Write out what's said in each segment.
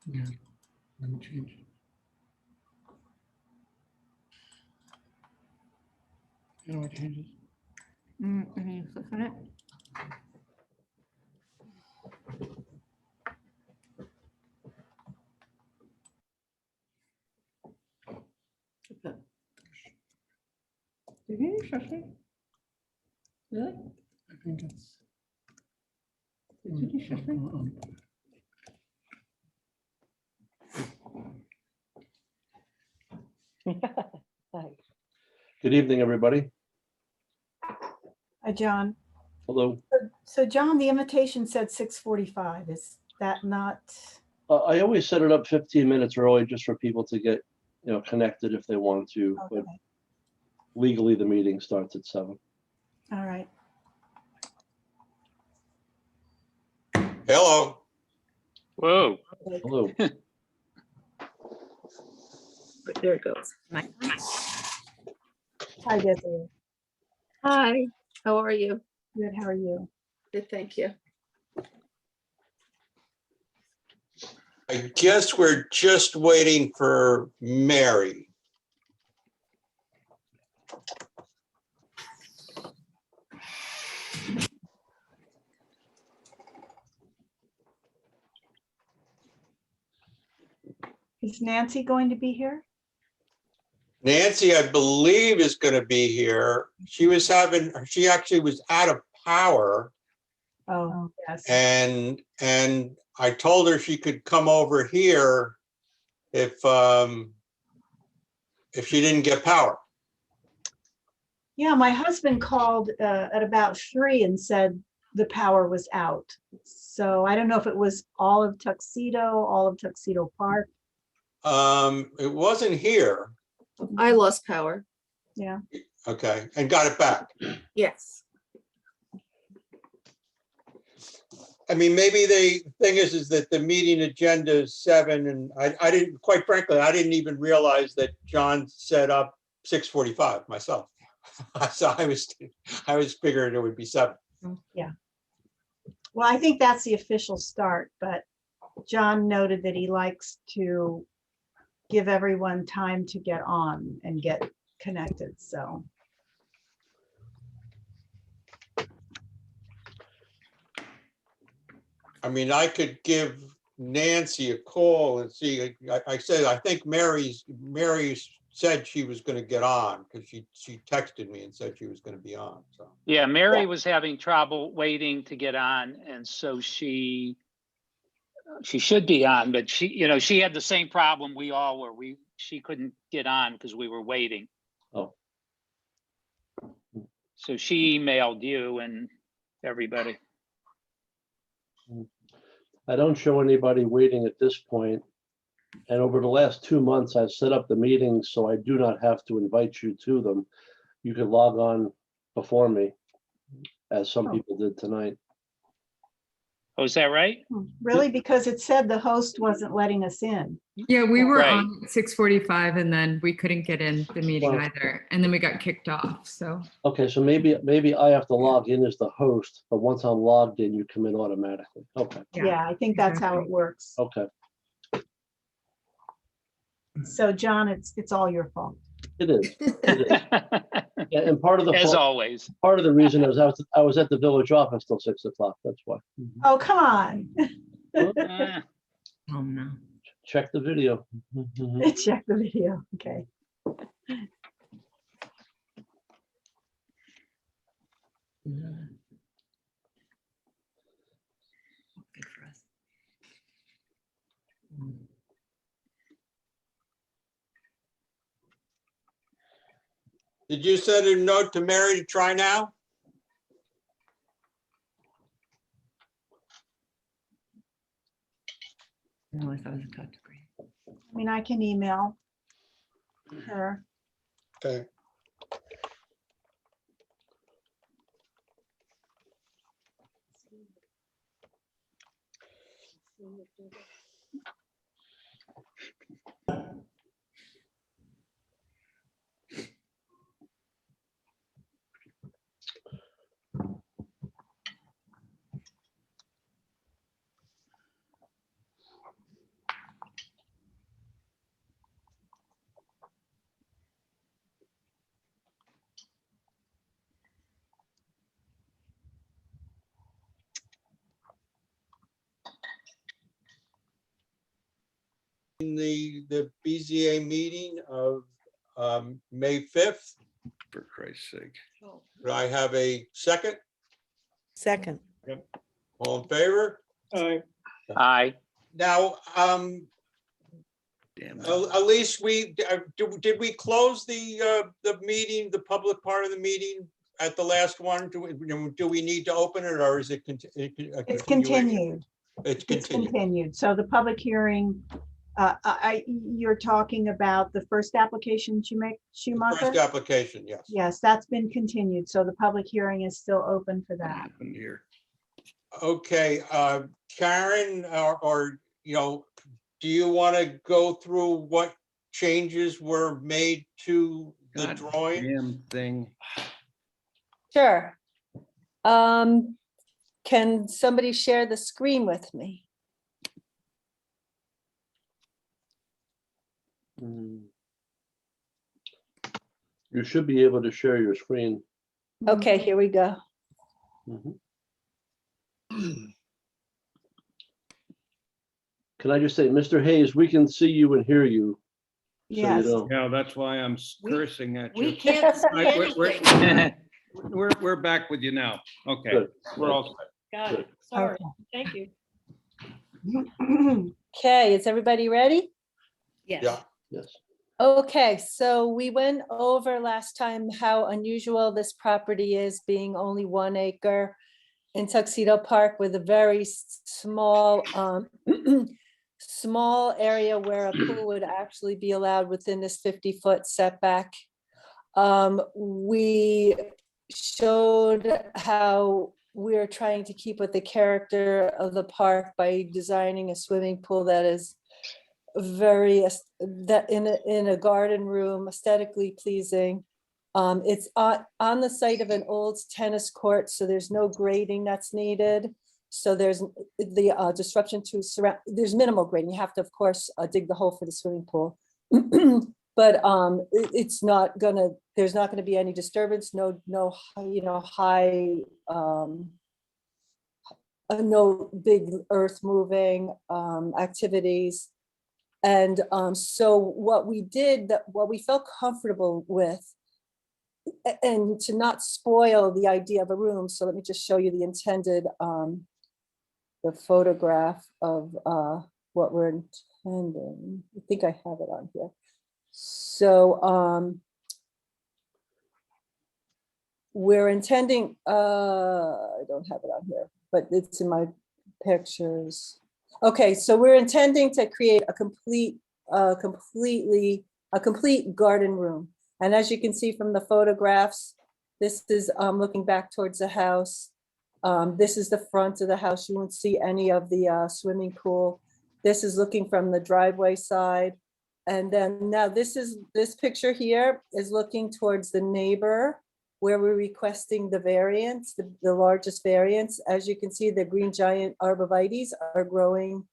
Yeah, let me change it. How do I change this? And you click on it. Did you trust me? Really? I think it's. Did you trust me? Good evening, everybody. Hi, John. Hello. So John, the invitation said 6:45. Is that not? I always set it up 15 minutes early just for people to get, connected if they want to, but Okay. legally the meeting starts at 7. All right. Hello. Whoa. Hello. There it goes. Hi, Desiree. Hi, how are you? Good. How are you? Good, thank you. I guess we're just waiting for Mary. Is Nancy going to be here? Nancy, I believe, is going to be here. She actually was out of power, Oh, yes. and I told her she could come over here if she didn't get power. Yeah, my husband called at about 3 and said the power was out. So I don't know if it was all of Tuxedo Park. It wasn't here. I lost power. Yeah. Okay, and got it back. Yes. I mean, maybe the thing is that the meeting agenda is 7, and I didn't, quite frankly, I didn't even realize that John set up 6:45 myself. So I was figuring it would be 7. Yeah. Well, I think that's the official start, but John noted that he likes to give everyone time to get on and get connected. So I mean, I could give Nancy a call and see. I said, I think Mary said she was going to get on because she texted me and said she was going to be on. So Yeah, Mary was having trouble waiting to get on, and so she should be on, but she had the same problem we all were. She couldn't get on because we were waiting. Oh. So she emailed you and everybody. I don't show anybody waiting at this point. And over the last 2 months, I've set up the meetings so I do not have to invite you to them. You can log on before me, as some people did tonight. Oh, is that right? really, because it said the host wasn't letting us in. Yeah, we were Right. on 6:45 and then we couldn't get in the meeting Well- either. And then we got kicked off, so. Okay, so maybe I have to log in as the host, but once I'm logged in, you come in automatically. Okay, Yeah, I think that's how it works. okay. So John, it's all your fault. It is. It is. Yeah, and part of the As fault- always. part of the reason is I was at the village office till 6 o'clock. That's why. Oh, come on. Ah, Oh, no. Check the video. Check the video. Okay. Good for us. did you send a note to Mary to try now? No, I thought it was a touch screen. I mean, I can email her. Okay. the BZA meeting of May 5th. For Christ's sake. Do I have a second? Second. All in favor? Aye. Now, Damn. Elise, did we close the meeting, the public part of the meeting at the last one? Do we need to open it, or is it? It's continued. It's It's continued. continued. So the public hearing, you're talking about the first application Schumacher? First application, yes. Yes, that's been continued. So the public hearing is still open for What that. happened here? Okay, Karen, or, do you want to go through what changes were made to the God drawing? Damn thing. Sure. Can somebody share the screen with me? Hmm. You should be able to share your screen. Okay, here we go. Mhm. Can I just say, Mr. Hayes, we can see you and hear you. So you Yes. know. Yeah, that's why I'm cursing at We you. can't see Right, anything. We're back with you now. Okay, Good. we're all set. Got it. Sorry. Thank you. Okay, is everybody ready? Yeah. Yes. Yes. Okay, so we went over last time how unusual this property is, being only 1 acre in Tuxedo Park with a very small, small area where a pool would actually be allowed within this 50-foot setback. We showed how we're trying to keep with the character of the park by designing a swimming pool that is very, that in a garden room, aesthetically pleasing. It's on the site of an old tennis court, so there's no grading that's needed. So there's the disruption to surround, there's minimal grading. You have to, of course, dig the hole for the swimming pool. But it's not gonna, there's not gonna be any disturbance, no, high, no big earth moving activities. And so what we did, what we felt comfortable with, and to not spoil the idea of a room, so let me just show you the intended, the photograph of what we're intending. I think I have it on here. So we're intending, I don't have it on here, but it's in my pictures. Okay, so we're intending to create a complete garden room. And as you can see from the photographs, this is looking back towards the house. This is the front of the house. You won't see any of the swimming pool. This is looking from the driveway side. And then now this picture here is looking towards the neighbor where we're requesting the variance, the largest variance. As you can see, the green giant arborvitaes are growing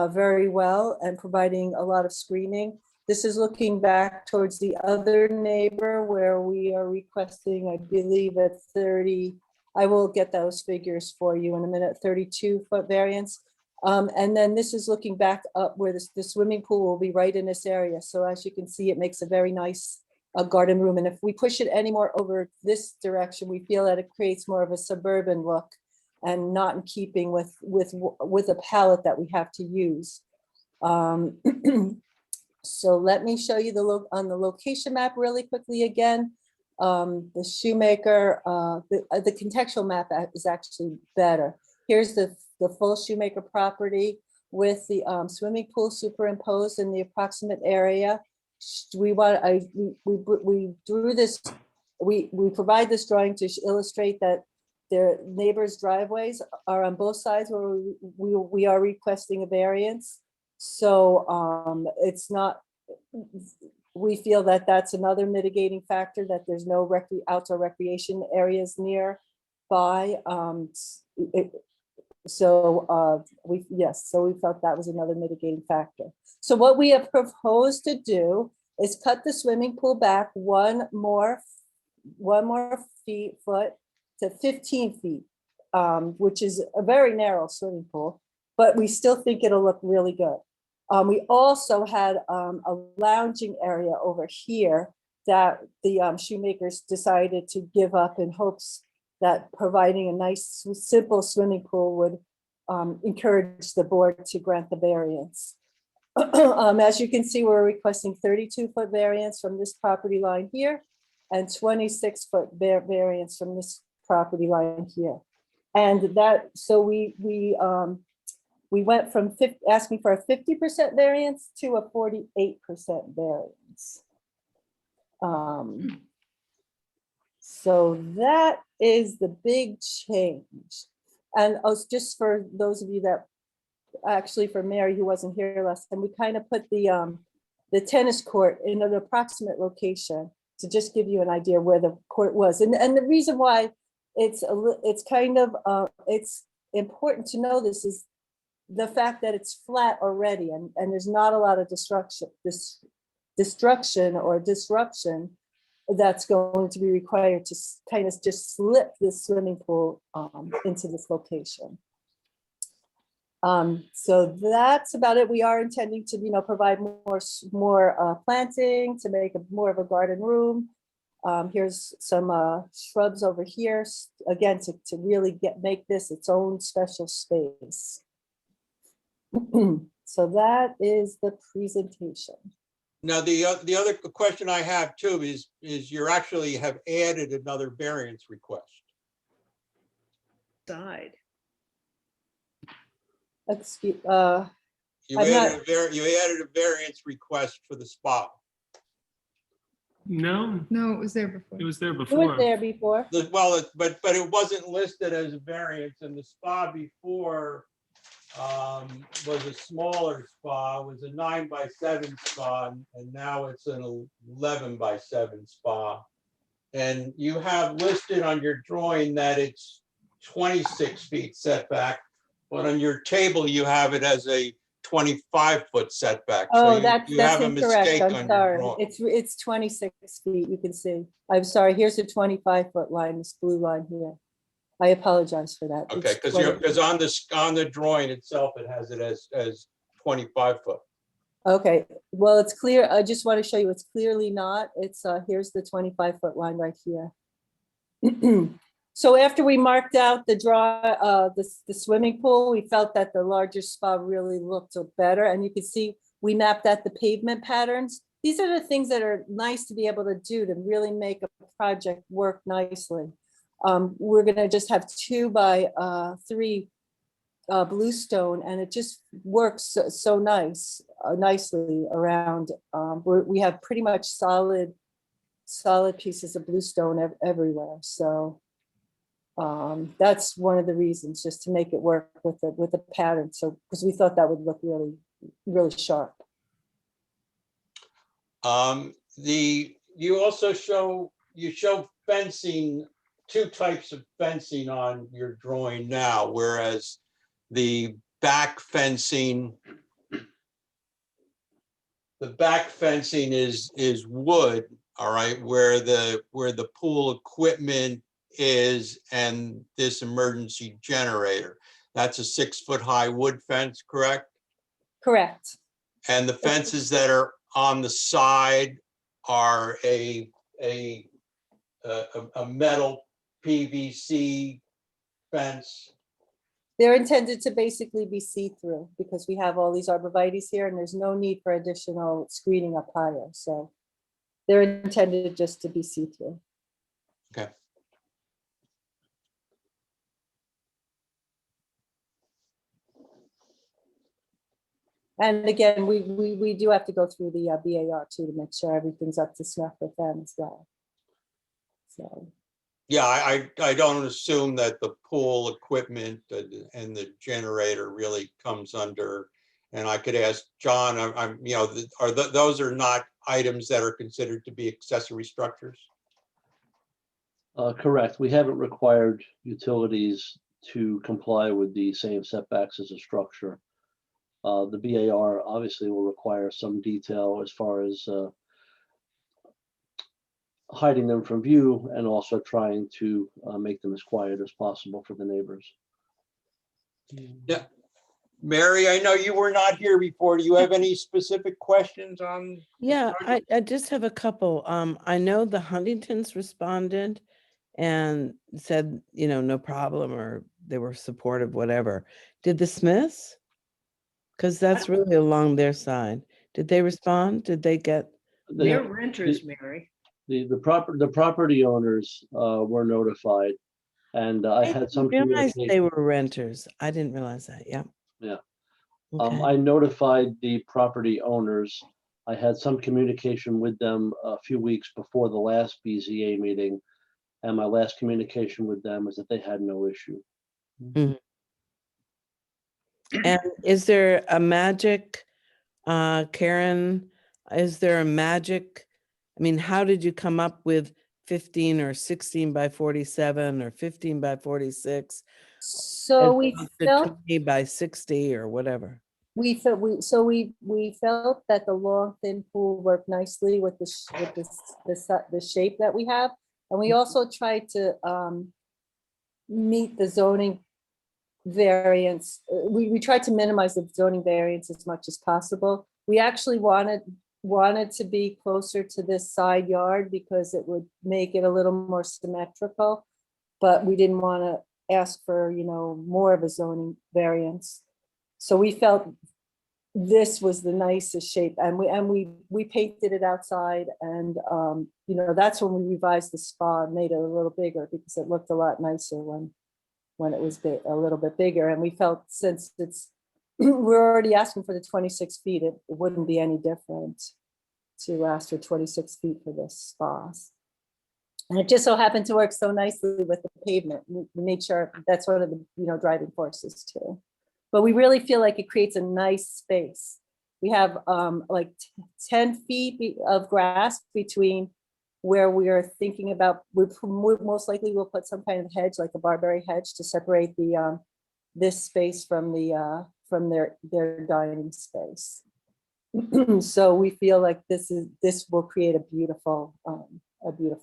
very well and providing a lot of screening. This is looking back towards the other neighbor where we are requesting, I believe at 30, I will get those figures for you in a minute, 32-foot variance. And then this is looking back up where the swimming pool will be right in this area. So as you can see, it makes a very nice garden room. And if we push it any more over this direction, we feel that it creates more of a suburban look and not in keeping with a palette that we have to use. So let me show you on the location map really quickly again. The Shoemaker, the contextual map is actually better. Here's the full Shoemaker property with the swimming pool superimposed in the approximate area. We drew this, we provide this drawing to illustrate that their neighbors' driveways are on both sides where we are requesting a variance. So it's not, we feel that that's another mitigating factor, that there's no outdoor recreation areas nearby. So we felt that was another mitigating factor. So what we have proposed to do is cut the swimming pool back one more foot to 15 feet, which is a very narrow swimming pool, but we still think it'll look really good. We also had a lounging area over here that the shoemakers decided to give up in hopes that providing a nice, simple swimming pool would encourage the board to grant the variance. As you can see, we're requesting 32-foot variance from this property line here and 26-foot variance from this property line here. And that, so we went from asking for a 50% variance to a 48% variance. So that is the big change. And just for those of you that, actually for Mary who wasn't here last time, we kind of put the tennis court in an approximate location to just give you an idea where the court was. And the reason why it's important to know this is the fact that it's flat already and there's not a lot of destruction or disruption that's going to be required to kind of just slip this swimming pool into this location. So that's about it. We are intending to, provide more planting to make more of a garden room. Here's some shrubs over here, again, to really make this its own special space. So that is the presentation. Now, the other question I have too is you actually have added another variance request. Side. Excuse, You I'm added a variance request for the spa. No, No, it was there before. it was there who was before. there before? Well, but it wasn't listed as a variance, and the spa before was a smaller spa, was a 9x7 spa, and now it's an 11x7 spa. And you have listed on your drawing that it's 26 feet setback, but on your table you have it as a 25-foot setback. Oh, So that's you have a incorrect. mistake I'm on your sorry. drawing. It's 26 feet, you can see. I'm sorry, here's a 25-foot line, this blue line here. I apologize for that. Okay, It's because on the drawing itself, it has it as 25 foot. Okay, well, it's clear. I just want to show you it's clearly not. It's here's the 25-foot line right here. So after we marked out the the swimming pool, we felt that the larger spa really looked better. And you can see we mapped out the pavement patterns. These are the things that are nice to be able to do to really make a project work nicely. We're gonna just have 2x3 bluestone, and it just works so nicely around. We have pretty much solid pieces of bluestone everywhere. So that's one of the reasons, just to make it work with the pattern. So because we thought that would look really sharp. You also show fencing, two types of fencing on your drawing now, whereas the back fencing is wood, all right, where the pool equipment is and this emergency generator. That's a 6-foot high wood fence, correct? Correct. And the fences that are on the side are a metal PVC fence. They're intended to basically be see-through because we have all these arborvitaes here and there's no need for additional screening up higher. So they're intended just to be see-through. Okay. And again, we do have to go through the BAR too to make sure everything's up to snuff with them as well. So. Yeah, I don't assume that the pool equipment and the generator really comes under, and I could ask John, those are not items that are considered to be accessory structures? Correct. We haven't required utilities to comply with the same setbacks as a structure. The BAR obviously will require some detail as far as hiding them from view and also trying to make them as quiet as possible for the neighbors. Yeah. Mary, I know you were not here before. Do you have any specific questions on? Yeah, I just have a couple. I know the Huntingtons responded and said, no problem, or they were supportive, whatever. Did the Smiths? Because that's really along their side. Did they respond? Did they get? They're The, renters, Mary. the property owners were notified, and I had some Realized they communication. were renters. I didn't realize that. Yeah. Yeah. Okay. I notified the property owners. I had some communication with them a few weeks before the last BZA meeting. And my last communication with them is that they had no issue. And is there a magic, Karen, is there a magic? I mean, how did you come up with 15 or 16 by 47 or 15 by 46? So as we opposed to felt 20 by 60 or whatever? we felt we felt that the long thin pool worked nicely with the shape that we have, and we also tried to meet the zoning variance. We tried to minimize the zoning variance as much as possible. We actually wanted to be closer to this side yard because it would make it a little more symmetrical, but we didn't want to ask for more of a zoning variance. So we felt this was the nicest shape, and we painted it outside, and that's when we revised the spa and made it a little bigger because it looked a lot nicer when it was a little bit bigger. And we felt since we're already asking for the 26 feet, it wouldn't be any different to ask for 26 feet for this spa. And it just so happened to work so nicely with the pavement. We made sure that's one of the driving forces too. But we really feel like it creates a nice space. We have like 10 feet of grass between where we are thinking about, we most likely will put some kind of hedge, like a barberry hedge, to separate this space from their dining space. So we feel like this will create a beautiful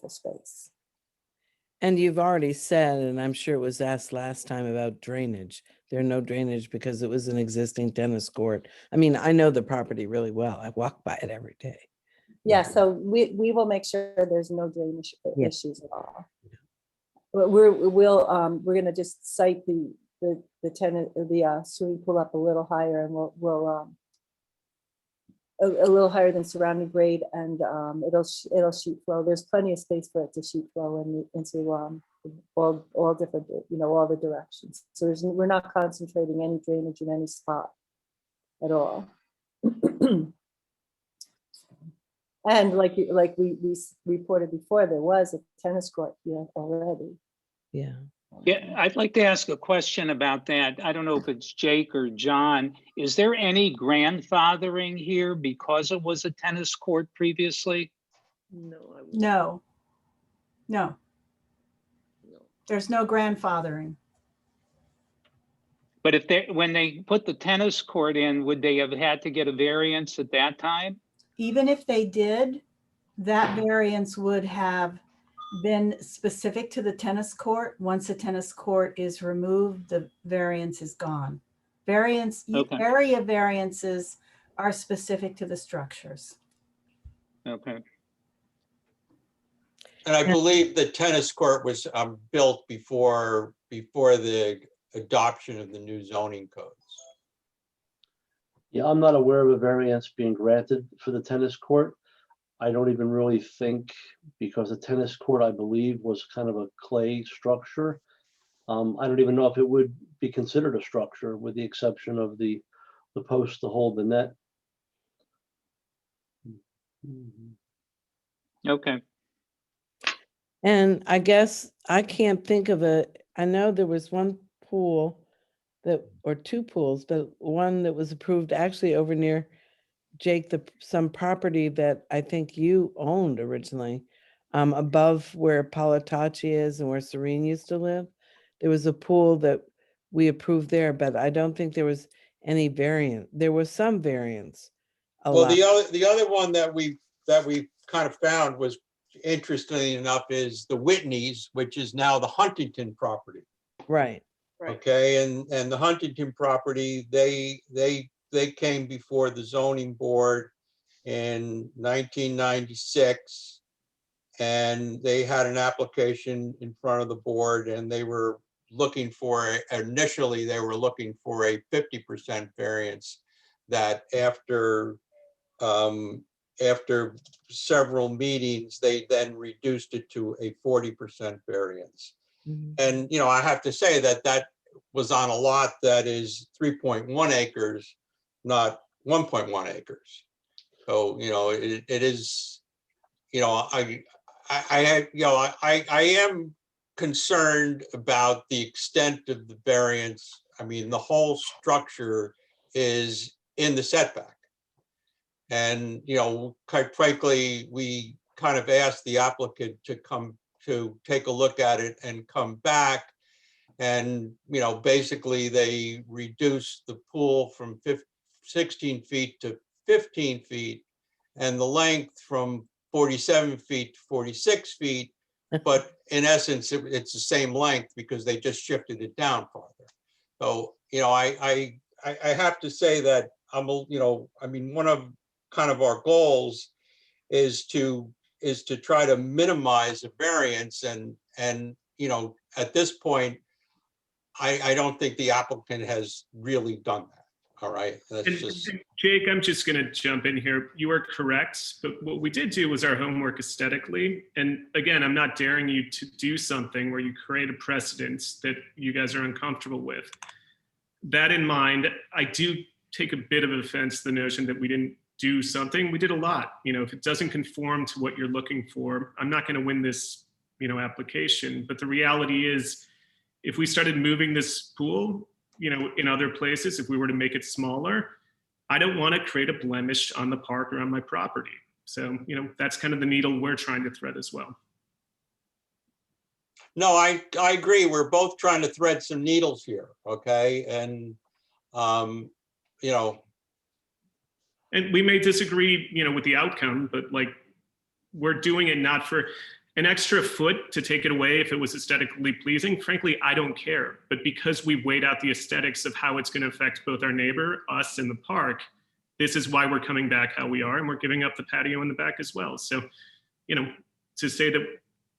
space. And you've already said, and I'm sure it was asked last time about drainage. There are no drainage because it was an existing tennis court. I mean, I know the property really well. I walk by it every day. Yeah, so we will make sure there's no drainage Yeah. issues at all. But we're gonna just site the swimming pool up a little higher, and we'll a little higher than surrounding grade, and it'll sheet flow. There's plenty of space for it to sheet flow into all different, all the directions. So we're not concentrating any drainage in any spot at all. And like we reported before, there was a tennis court here already. Yeah. Yeah, I'd like to ask a question about that. I don't know if it's Jake or John. Is there any grandfathering here because it was a tennis court previously? No. There's no grandfathering. But when they put the tennis court in, would they have had to get a variance at that time? Even if they did, that variance would have been specific to the tennis court. Once a tennis court is removed, the variance is gone. Okay. Area variances are specific to the structures. Okay. And I believe the tennis court was built before the adoption of the new zoning codes. Yeah, I'm not aware of a variance being granted for the tennis court. I don't even really think, because the tennis court, I believe, was kind of a clay structure. I don't even know if it would be considered a structure, with the exception of the post to hold the net. Okay. And I guess I can't think of I know there was one pool or two pools, but one that was approved actually over near Jake, some property that I think you owned originally, above where Palatacci is and where Serene used to live. There was a pool that we approved there, but I don't think there was any variant. There was some variance. Well, the other one that we kind of found was, interestingly enough, is the Whitney's, which is now the Huntington property. Right. Right. Okay, and the Huntington property, they came before the zoning board in 1996. And they had an application in front of the board, and they were looking for, initially, they were looking for a 50% variance that after several meetings, they then reduced it to a 40% variance. Mhm. And, you know, I have to say that that was on a lot that is 3.1 acres, not 1.1 acres. So, you know, it is, you know, I am concerned about the extent of the variance. I mean, the whole structure is in the setback. And, you know, quite frankly, we kind of asked the applicant to come to take a look at it and come back. And, you know, basically they reduced the pool from 16 feet to 15 feet and the length from 47 feet to 46 feet. But in essence, it's the same length because they just shifted it down farther. So, you know, I have to say that you know, I mean, one of kind of our goals is to try to minimize the variance and, you know, at this point, I don't think the applicant has really done that. All right. That's And just, Jake, I'm just going to jump in here. You are correct, but what we did do was our homework aesthetically. And again, I'm not daring you to do something where you create a precedent that you guys are uncomfortable with. That in mind, I do take a bit of offense to the notion that we didn't do something. We did a lot. You know, if it doesn't conform to what you're looking for, I'm not going to win this, you know, application. But the reality is, if we started moving this pool, you know, in other places, if we were to make it smaller, I don't want to create a blemish on the park or on my property. So, you know, that's kind of the needle we're trying to thread as well. no, I agree. We're both trying to thread some needles here. Okay. And, you know, And we may disagree, you know, with the outcome, but like, we're doing it not for an extra foot to take it away if it was aesthetically pleasing. Frankly, I don't care. But because we weighed out the aesthetics of how it's going to affect both our neighbor, us, and the park, this is why we're coming back how we are, and we're giving up the patio in the back as well. So, you know, to say that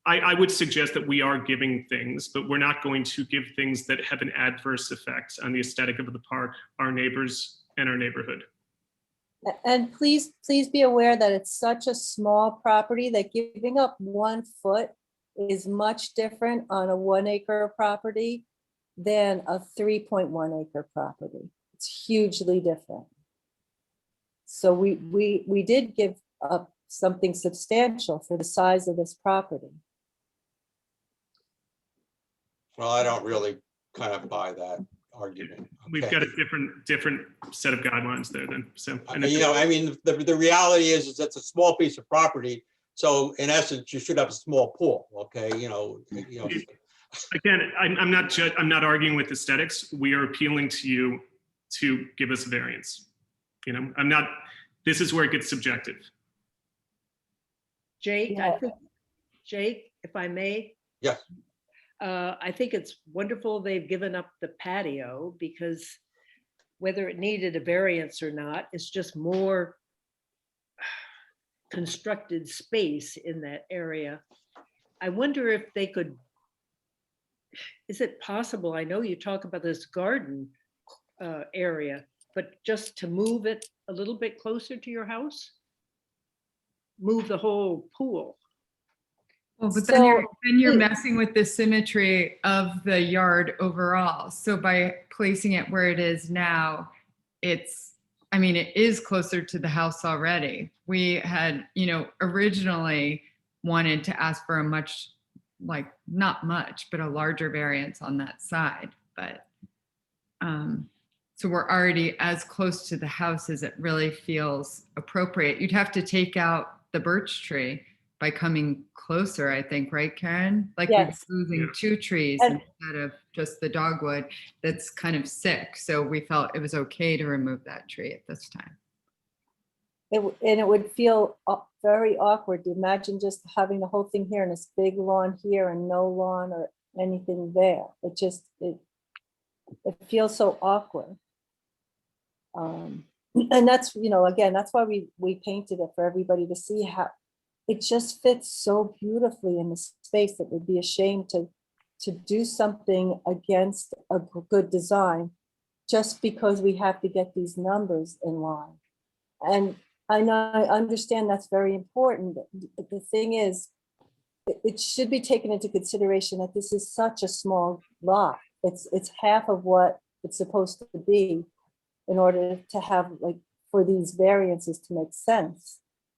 I would suggest that we are giving things, but we're not going to give things that have an adverse effect on the aesthetic of the park, our neighbors, and our neighborhood. And please be aware that it's such a small property that giving up 1 foot is much different on a 1 acre property than a 3.1 acre property. It's hugely different. So we did give up something substantial for the size of this property. well, I don't really kind of buy that argument. We've Okay. got a different set of guidelines there then. So, and if You know, I mean, the reality is that's a small piece of property. So in essence, you should have a small pool. Okay. You know, again, I'm not arguing with aesthetics. We are appealing to you to give us a variance. You know, this is where it gets subjective. Jake, Yeah. Jake, if I may. Yes. I think it's wonderful they've given up the patio because whether it needed a variance or not, it's just more constructed space in that area. I wonder if they could, is it possible? I know you talk about this garden area, but just to move it a little bit closer to your house? Move the whole pool. Well, but then you're So- messing with the symmetry of the yard overall. So by placing it where it is now, it is closer to the house already. We had, you know, originally wanted to ask for a much, like, not much, but a larger variance on that side. But so we're already as close to the house as it really feels appropriate. You'd have to take out the birch tree by coming closer, I think, right, Karen? Like Yes. we're losing Yeah. 2 trees And- instead of just the dogwood that's kind of sick. So we felt it was okay to remove that tree at this time. And it would feel very awkward to imagine just having the whole thing here and this big lawn here and no lawn or anything there. it feels so awkward. And that's, again, that's why we painted it for everybody to see how it just fits so beautifully in the space. It would be a shame to do something against a good design just because we have to get these numbers in line. And I know, I understand that's very important. But the thing is, it should be taken into consideration that this is such a small lot. It's half of what it's supposed to be in order to have, like, for these variances to make sense.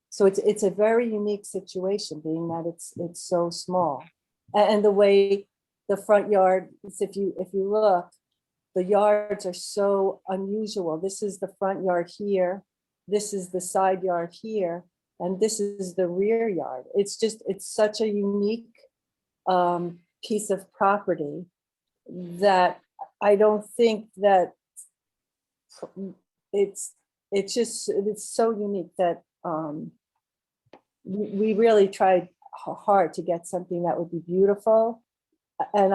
So it's a very unique situation, being that it's so small. And the way the front yard is, if you look, the yards are so unusual. This is the front yard here, this is the side yard here, and this is the rear yard. It's such a unique piece of property that I don't think that it's so unique that we really tried hard to get something that would be beautiful. And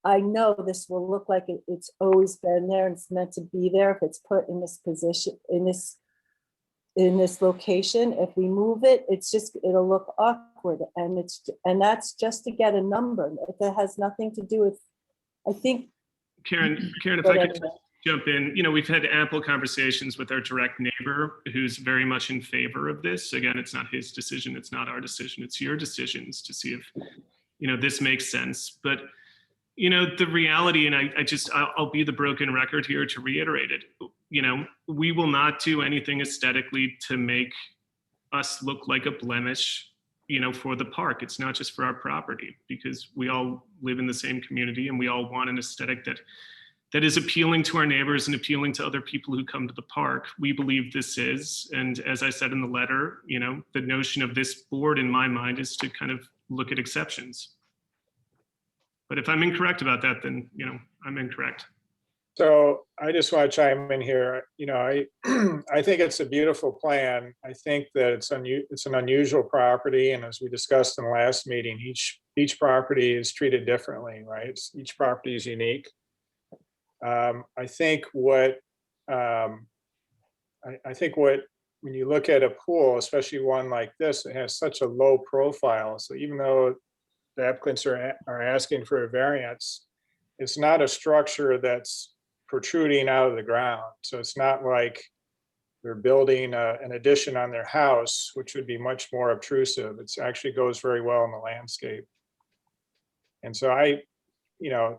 I know this will look like it's always been there and it's meant to be there if it's put in this position, in this location. If we move it, it'll look awkward, and that's just to get a number. That has nothing to do with, I think. Karen, if I could jump in, we've had ample conversations with our direct neighbor who's very much in favor of this. Again, it's not his decision, it's not our decision, it's your decisions to see if, this makes sense. But, the reality, and I'll be the broken record here to reiterate it, we will not do anything aesthetically to make us look like a blemish, for the park. It's not just for our property, because we all live in the same community and we all want an aesthetic that is appealing to our neighbors and appealing to other people who come to the park. We believe this is, and as I said in the letter, the notion of this board in my mind is to kind of look at exceptions. But if I'm incorrect about that, then, I'm incorrect. So I just want to chime in here. I think it's a beautiful plan. I think that it's an unusual property. And as we discussed in the last meeting, each property is treated differently, right? Each property is unique. I think what when you look at a pool, especially one like this, it has such a low profile. So even though the applicants are asking for a variance, it's not a structure that's protruding out of the ground. So it's not like they're building an addition on their house, which would be much more obtrusive. It actually goes very well in the landscape. And so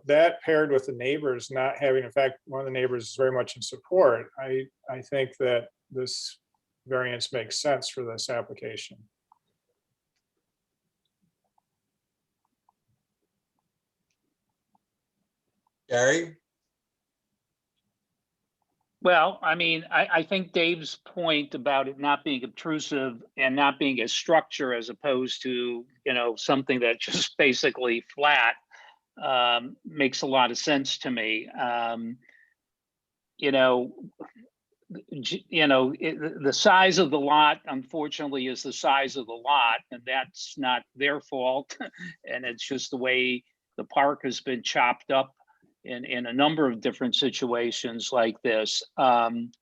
that paired with the neighbors not having, in fact, one of the neighbors is very much in support. I think that this variance makes sense for this application. Gary? Well, I think Dave's point about it not being obtrusive and not being a structure as opposed to, something that's just basically flat, makes a lot of sense to me. The size of the lot, unfortunately, is the size of the lot, and that's not their fault. And it's just the way the park has been chopped up in a number of different situations like this. I'm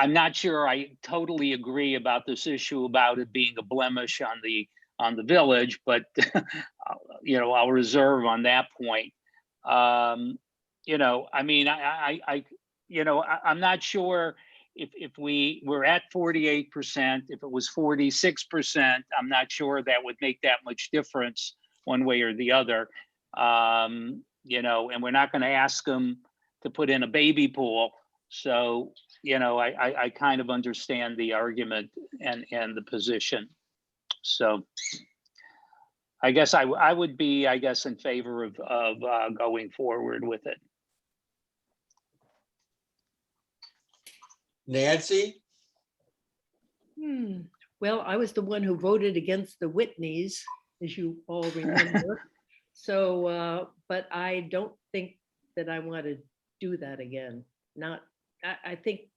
not sure I totally agree about this issue about it being a blemish on the village, but I'll reserve on that point. I'm not sure if we were at 48%, if it was 46%, I'm not sure that would make that much difference one way or the other. And we're not going to ask them to put in a baby pool. So, I kind of understand the argument and the position. So I guess I would be, in favor of going forward with it. Nancy? Well, I was the one who voted against the Whitneys, as you all remember. So, but I don't think that I want to do that again. I think,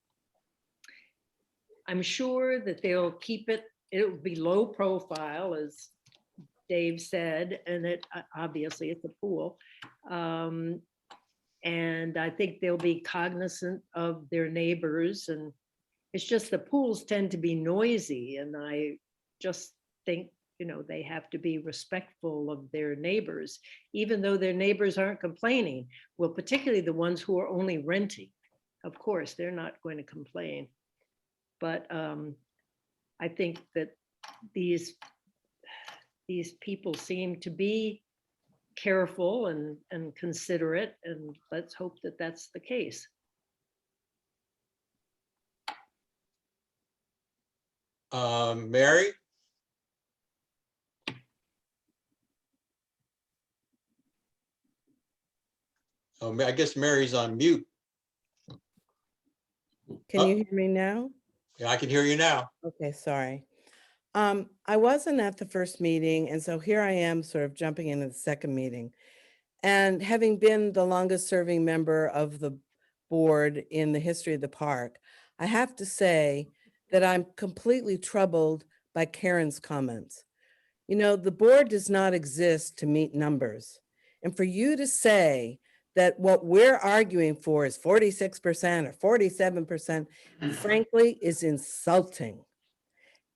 I'm sure that they'll keep it. It'll be low profile, as Dave said, and obviously it's a pool. And I think they'll be cognizant of their neighbors, and it's just the pools tend to be noisy, and I just think, you know, they have to be respectful of their neighbors, even though their neighbors aren't complaining. Well, particularly the ones who are only renting. Of course, they're not going to complain. But I think that these people seem to be careful and considerate, and let's hope that that's the case. Mary? Oh, I guess Mary's on mute. Can Oh. you hear me now? Yeah, I can hear you now. Okay, sorry. I wasn't at the first meeting, and so here I am sort of jumping into the second meeting. And having been the longest serving member of the board in the history of the park, I have to say that I'm completely troubled by Karen's comments. You know, the board does not exist to meet numbers. And for you to say that what we're arguing for is 46% or 47%, frankly, is insulting.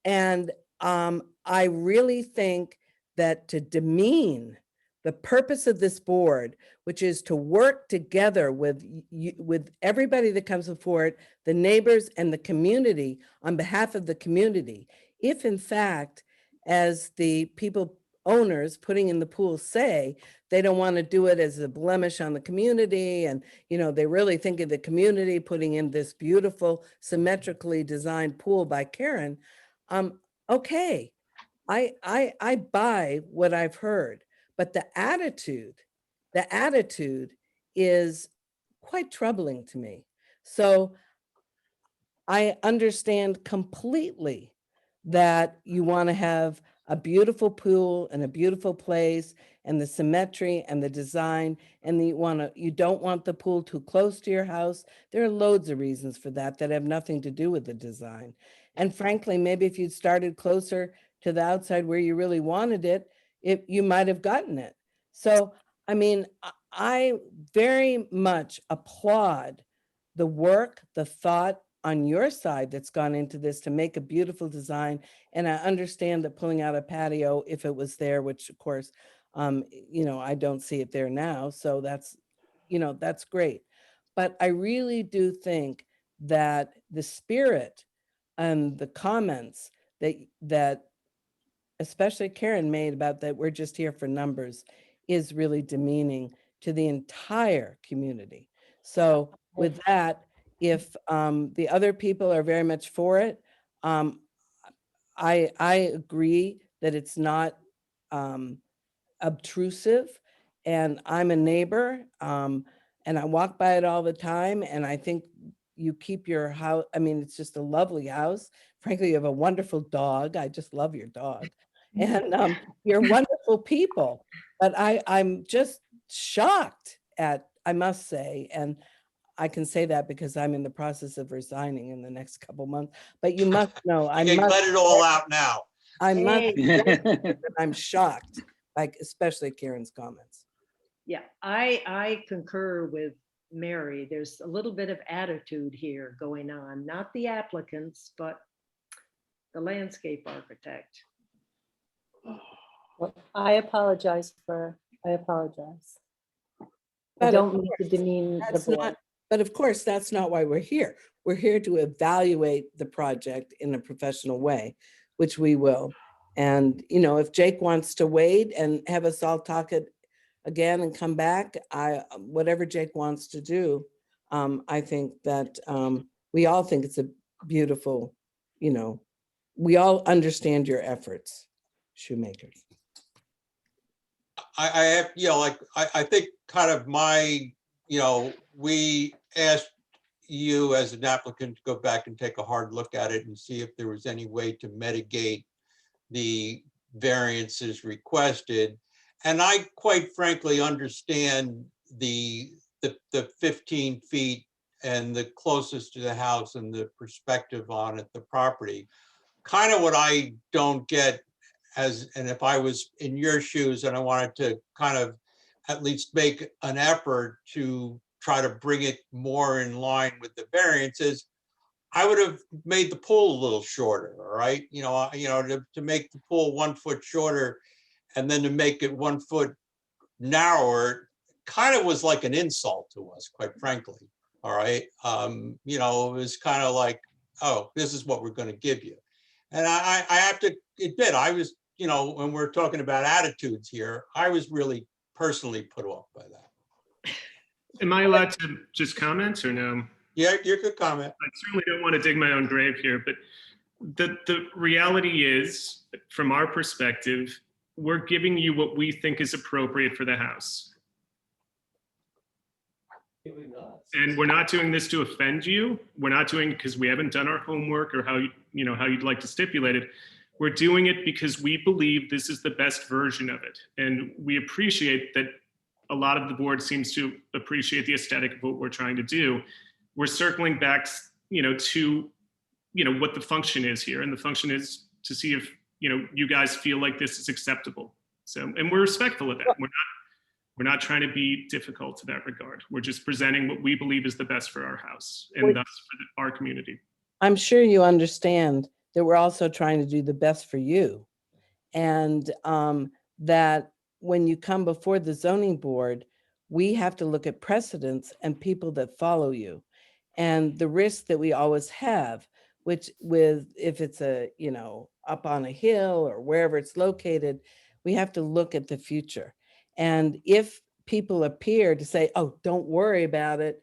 And I really think that to demean the purpose of this board, which is to work together with everybody that comes before it, the neighbors and the community on behalf of the community, if in fact, as the people owners putting in the pool say, they don't want to do it as a blemish on the community, and you know, they really think of the community putting in this beautiful symmetrically designed pool by Karen. Okay, I buy what I've heard, but the attitude is quite troubling to me. So I understand completely that you want to have a beautiful pool and a beautiful place and the symmetry and the design, and you don't want the pool too close to your house. There are loads of reasons for that have nothing to do with the design. And frankly, maybe if you'd started closer to the outside where you really wanted it, you might have gotten it. So, I mean, I very much applaud the work, the thought on your side that's gone into this to make a beautiful design. And I understand that pulling out a patio, if it was there, which of course, you know, I don't see it there now. So that's, you know, that's great. But I really do think that the spirit and the comments that especially Karen made about that we're just here for numbers is really demeaning to the entire community. So with that, if the other people are very much for it, I agree that it's not obtrusive, and I'm a neighbor, and I walk by it all the time, and I think you keep your house, I mean, it's just a lovely house. Frankly, you have a wonderful dog. I just love your dog. And you're wonderful people, but I'm just shocked at, I must say, and I can say that because I'm in the process of resigning in the next couple months, but you must know, I You can must, let it all out now. I must, Hey. say that I'm shocked, like especially Karen's comments. Yeah, I concur with Mary. There's a little bit of attitude here going on, not the applicants, but the landscape architect. Well, I apologize. I But of don't mean to course, demean the That's board. not, but of course, that's not why we're here. We're here to evaluate the project in a professional way, which we will. And, you know, if Jake wants to wait and have us all talk it again and come back, whatever Jake wants to do, I think that we all think it's a beautiful, you know, we all understand your efforts, Shoemakers. I have, you know, like, I think kind of my, you know, we asked you as an applicant to go back and take a hard look at it and see if there was any way to mitigate the variances requested. And I quite frankly understand the 15 feet and the closest to the house and the perspective on it, the property. Kind of what I don't get and if I was in your shoes and I wanted to kind of at least make an effort to try to bring it more in line with the variances, I would have made the pool a little shorter, all right? To make the pool 1 foot shorter and then to make it 1 foot narrower kind of was like an insult to us, quite frankly. All right. It was kind of like, oh, this is what we're going to give you. And I have to admit, I was, when we're talking about attitudes here, I was really personally put off by that. Am I allowed to just comment or no? Yeah, you could comment. I certainly don't want to dig my own grave here, but the reality is, from our perspective, we're giving you what we think is appropriate for the house. And we're not doing this to offend you. We're not doing it because we haven't done our homework or how you'd like to stipulate it. We're doing it because we believe this is the best version of it. And we appreciate that a lot of the board seems to appreciate the aesthetic of what we're trying to do. We're circling back, to, what the function is here. And the function is to see if, you guys feel like this is acceptable. So, and we're respectful of that. We're not trying to be difficult to that regard. We're just presenting what we believe is the best for our house and thus for our community. I'm sure you understand that we're also trying to do the best for you. And that when you come before the zoning board, we have to look at precedents and people that follow you. And the risk that we always have, which if it's up on a hill or wherever it's located, we have to look at the future. And if people appear to say, oh, don't worry about it,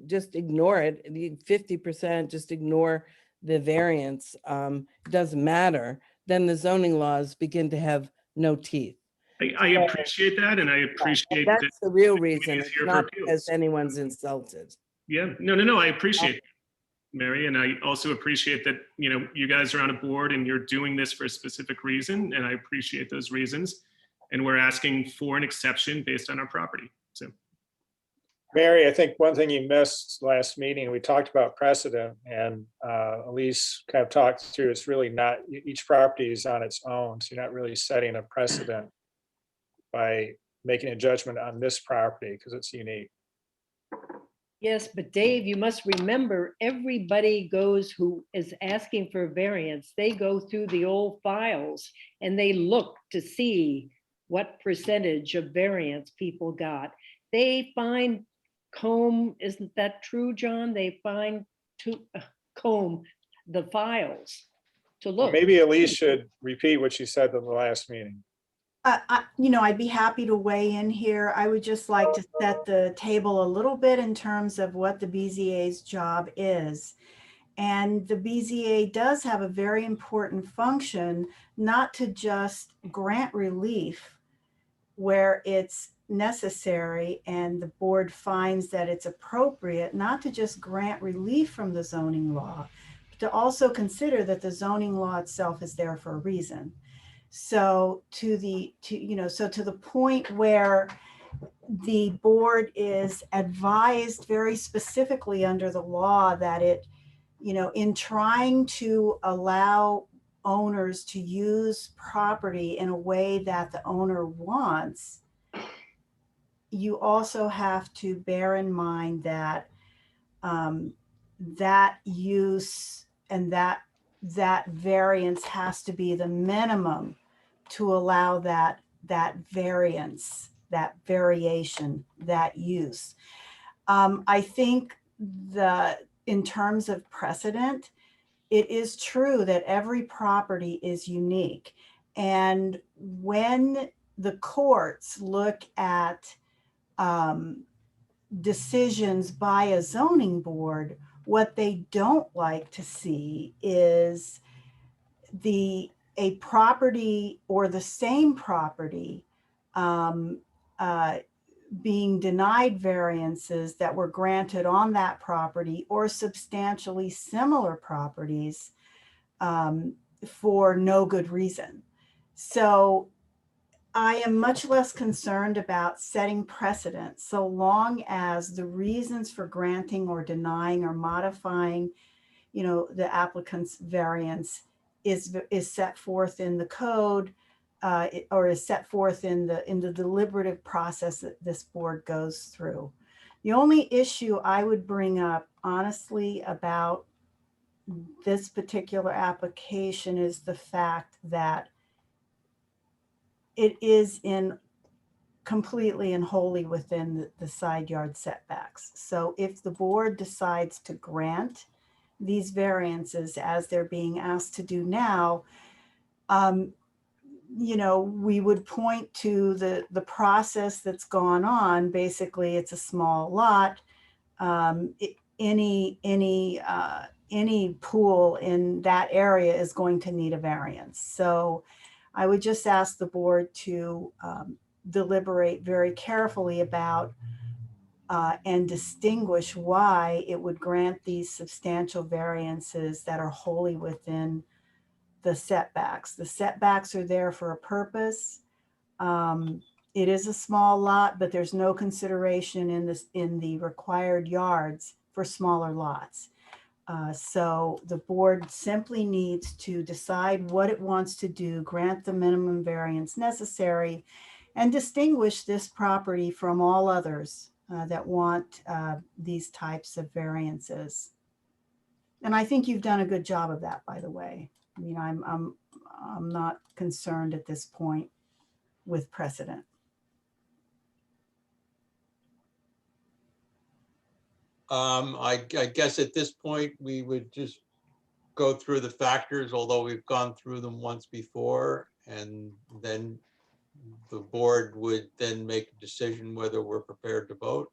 just ignore it, 50%, just ignore the variance, doesn't matter, then the zoning laws begin to have no teeth. I appreciate that, and I appreciate That's that the real the community reason. is It's here for not appeals. because anyone's insulted. Yeah, no, I appreciate it, Mary, and I also appreciate that, you guys are on a board and you're doing this for a specific reason, and I appreciate those reasons. And we're asking for an exception based on our property, so. Mary, I think one thing you missed last meeting, we talked about precedent, and Elise kind of talked through, it's really not, each property is on its own. So you're not really setting a precedent by making a judgment on this property because it's unique. Yes, but Dave, you must remember, everybody who is asking for a variance, they go through the old files and they look to see what percentage of variance people got. They find isn't that true, John? They find comb the files to look. Maybe Elise should repeat what she said at the last meeting. I'd be happy to weigh in here. I would just like to set the table a little bit in terms of what the BZA's job is. And the BZA does have a very important function, not to just grant relief where it's necessary and the board finds that it's appropriate, not to just grant relief from the zoning law, but to also consider that the zoning law itself is there for a reason. So to the point where the board is advised very specifically under the law that it, in trying to allow owners to use property in a way that the owner wants, you also have to bear in mind that that use and that variance has to be the minimum to allow that variance, that variation, that use. I think in terms of precedent, it is true that every property is unique. And when the courts look at decisions by a zoning board, what they don't like to see is a property or the same property being denied variances that were granted on that property or substantially similar properties for no good reason. So I am much less concerned about setting precedent so long as the reasons for granting or denying or modifying, the applicant's variance is set forth in the code or is set forth in the deliberative process that this board goes through. The only issue I would bring up honestly about this particular application is the fact that it is completely and wholly within the side yard setbacks. So if the board decides to grant these variances as they're being asked to do now, we would point to the process that's gone on. Basically, it's a small lot. Any pool in that area is going to need a variance. So I would just ask the board to deliberate very carefully about and distinguish why it would grant these substantial variances that are wholly within the setbacks. The setbacks are there for a purpose. It is a small lot, but there's no consideration in the required yards for smaller lots. So the board simply needs to decide what it wants to do, grant the minimum variance necessary, and distinguish this property from all others that want these types of variances. And I think you've done a good job of that, by the way. I mean, I'm not concerned at this point with precedent. I guess at this point, we would just go through the factors, although we've gone through them once before, and then the board would then make a decision whether we're prepared to vote.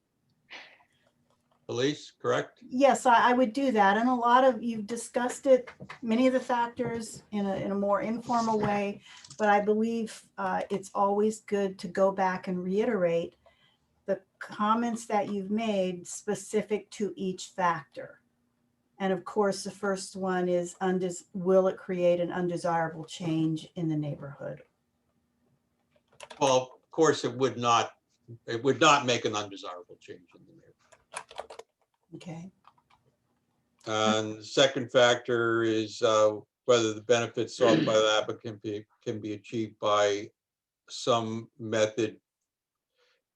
Elise, correct? Yes, I would do that. And a lot of, you've discussed it, many of the factors in a more informal way, but I believe it's always good to go back and reiterate the comments that you've made specific to each factor. And of course, the first one is, will it create an undesirable change in the neighborhood? Well, of course, it would not make an undesirable change in the neighborhood. Okay. And the second factor is whether the benefits sought by the applicant can be achieved by some method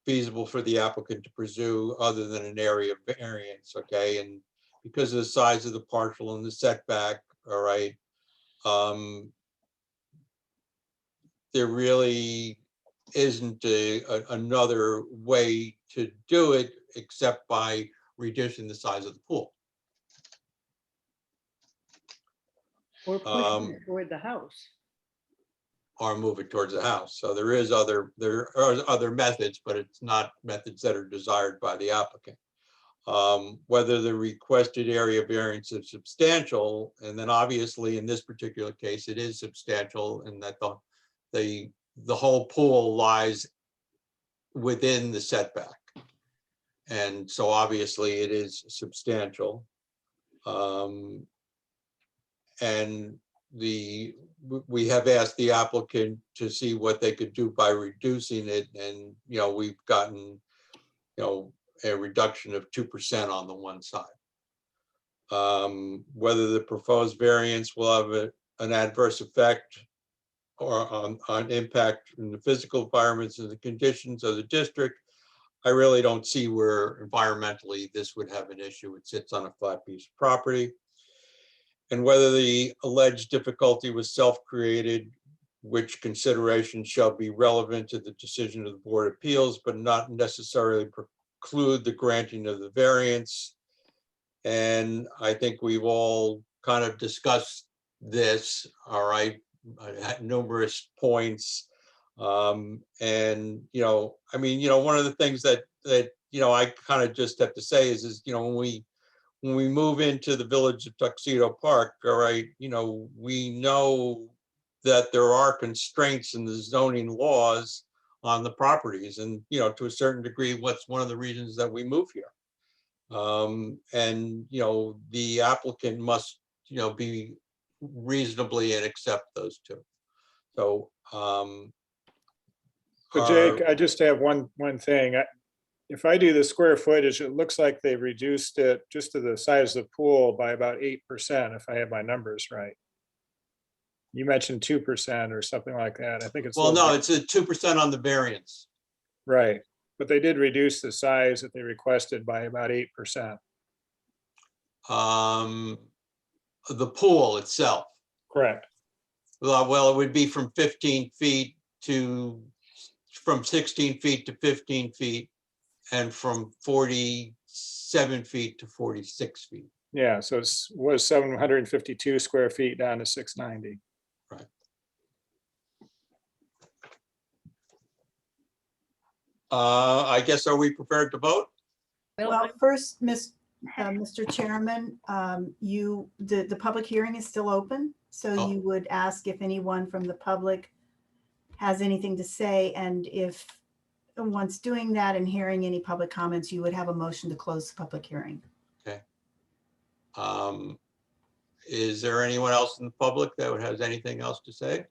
feasible for the applicant to pursue other than an area variance, okay? And because of the size of the parcel and the setback, all right, there really isn't another way to do it except by reducing the size of the pool. Or pushing it toward the house. Or move it towards the house. So there are other methods, but it's not methods that are desired by the applicant. Whether the requested area variance is substantial, and then obviously in this particular case, it is substantial, and that the whole pool lies within the setback. And so obviously it is substantial. And we have asked the applicant to see what they could do by reducing it. And, we've gotten, a reduction of 2% on the one side. Whether the proposed variance will have an adverse effect or on impact in the physical environments and the conditions of the district, I really don't see where environmentally this would have an issue. It sits on a flat piece of property. And whether the alleged difficulty was self-created, which consideration shall be relevant to the decision of the Board of Appeals, but not necessarily preclude the granting of the variance. And I think we've all kind of discussed this, all right, at numerous points. And, one of the things that I kind of just have to say is when we move into the village of Tuxedo Park, all right, we know that there are constraints in the zoning laws on the properties, and to a certain degree, what's one of the reasons that we move here. And the applicant must be reasonably and accept those two. So So Jake, I just have one thing. If I do the square footage, it looks like they reduced it just to the size of the pool by about 8%, if I have my numbers right. You mentioned 2% or something like that. I think it's. Well, no, it's a 2% on the variance. Right. But they did reduce the size that they requested by about 8%. The pool itself. Correct. Well, it would be from 15 feet to, from 16 feet to 15 feet, and from 47 feet to 46 feet. Yeah, so it was 752 square feet down to 690. Right. I guess, are we prepared to vote? Well, first, Mr. Chairman, the public hearing is still open. So Oh. you would ask if anyone from the public has anything to say. And if once doing that and hearing any public comments, you would have a motion to close the public hearing. Okay. Is there anyone else in the public that has anything else to say?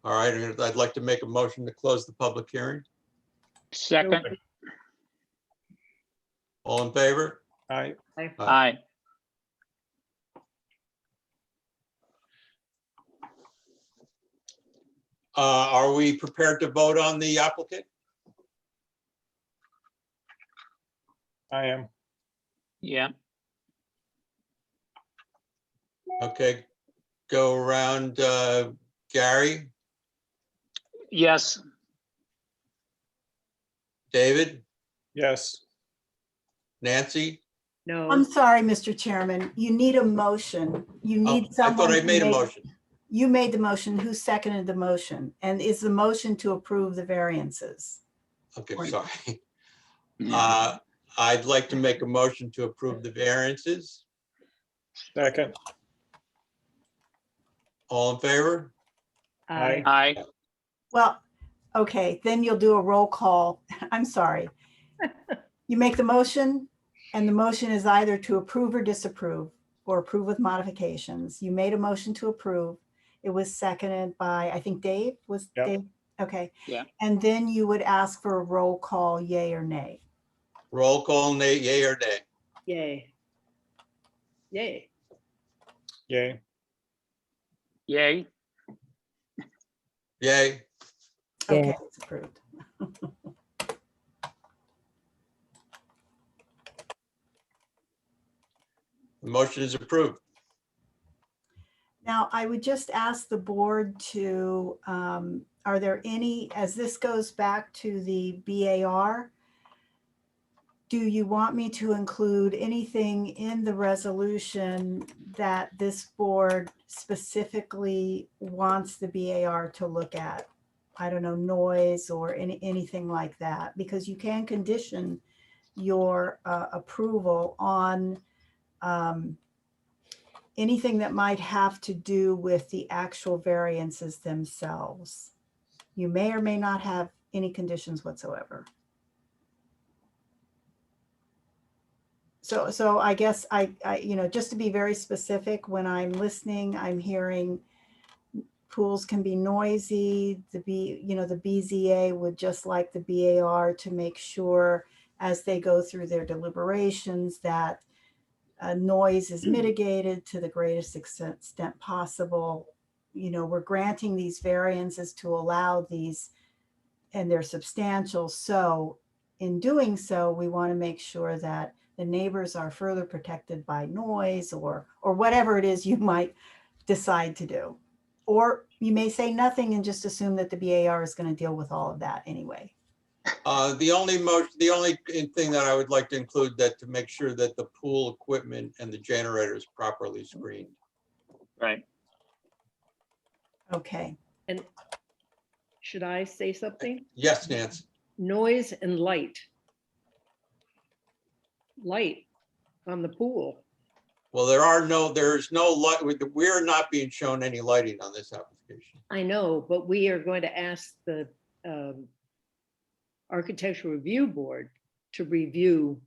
All right, I'd like to make a motion to close the public hearing. Second, All in favor? Aye. aye. Are we prepared to vote on the applicant? I am. Yeah, Okay, go around, Gary, yes, David, Yes. Nancy? No. I'm sorry, Mr. Chairman, you need a motion. You Oh, need I someone. thought I to made a make- motion. You made the motion. Who seconded the motion? And is the motion to approve the variances? Okay, Or- sorry. yeah, I'd like to make a motion to approve the variances. Second. All in favor? Aye. aye. Well, okay, then you'll do a roll call. I'm sorry. You make the motion, and the motion is either to approve or disapprove, or approve with modifications. You made a motion to approve. It was seconded by, I think Dave, was Yep. Dave? Okay. Yeah. And then you would ask for a roll call, yay or nay. Roll call, nay, yay or nay? Yay. Yay. Yay. Yay, Yay. Okay, Yeah. it's approved. The motion is approved. Now, I would just ask the board to, are there any, as this goes back to the BAR, do you want me to include anything in the resolution that this board specifically wants the BAR to look at? I don't know, noise or anything like that, because you can condition your approval on anything that might have to do with the actual variances themselves. You may or may not have any conditions whatsoever. So I guess I, just to be very specific, when I'm listening, I'm hearing pools can be noisy. The BZA would just like the BAR to make sure as they go through their deliberations that noise is mitigated to the greatest extent possible. We're granting these variances to allow these, and they're substantial. So in doing so, we want to make sure that the neighbors are further protected by noise or whatever it is you might decide to do. Or you may say nothing and just assume that the BAR is going to deal with all of that anyway. The only thing that I would like to include that to make sure that the pool equipment and the generator is properly screened. right. Okay. And should I say something? Yes, Nancy. Noise and light. Light on the pool. Well, there's no light. We're not being shown any lighting on this application. I know, but we are going to ask the Architectural Review Board to review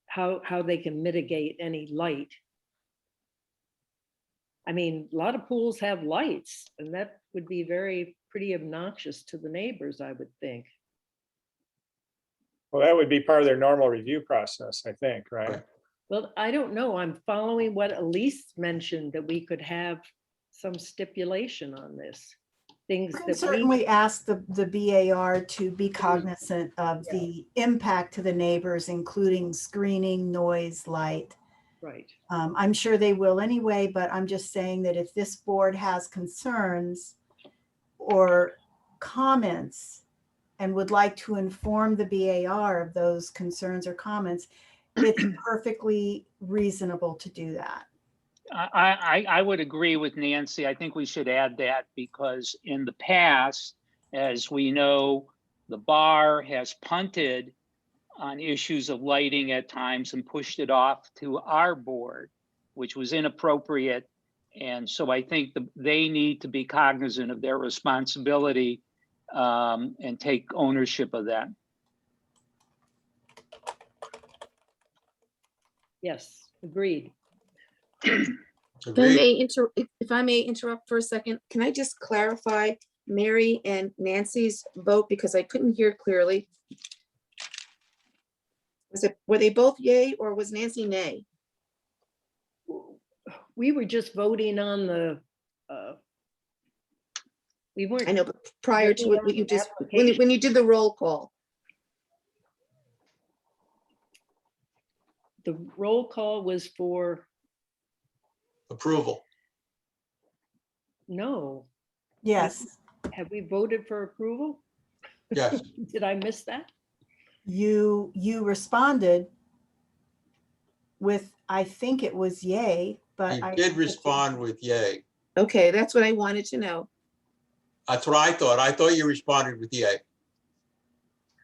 how they can mitigate any light. I mean, a lot of pools have lights, and that would be pretty obnoxious to the neighbors, I would think. Well, that would be part of their normal review process, I think, right? Right. Well, I don't know. I'm following what Elise mentioned, that we could have some stipulation on this. things You can that we, certainly ask the BAR to be cognizant of the impact to the neighbors, including screening, noise, light. right, I'm sure they will anyway, but I'm just saying that if this board has concerns or comments and would like to inform the BAR of those concerns or comments, it's perfectly reasonable to do that. I would agree with Nancy. I think we should add that because in the past, as we know, the bar has punted on issues of lighting at times and pushed it off to our board, which was inappropriate. And so I think they need to be cognizant of their responsibility and take ownership of that. yes, agreed. Agreed. If I may interrupt for a second, can I just clarify Mary and Nancy's vote because I couldn't hear clearly? Were they both yay or was Nancy nay? We were just voting on the, we weren't. I know, but prior to it, what you just, Application. when you did the roll call, The roll call was for, Approval. no. Yes, Have we voted for approval? Yes. Did I miss that? you responded with, I think it was yay, but You I did respond with yay. okay, that's what I wanted to know. That's what I thought. I thought you responded with yay.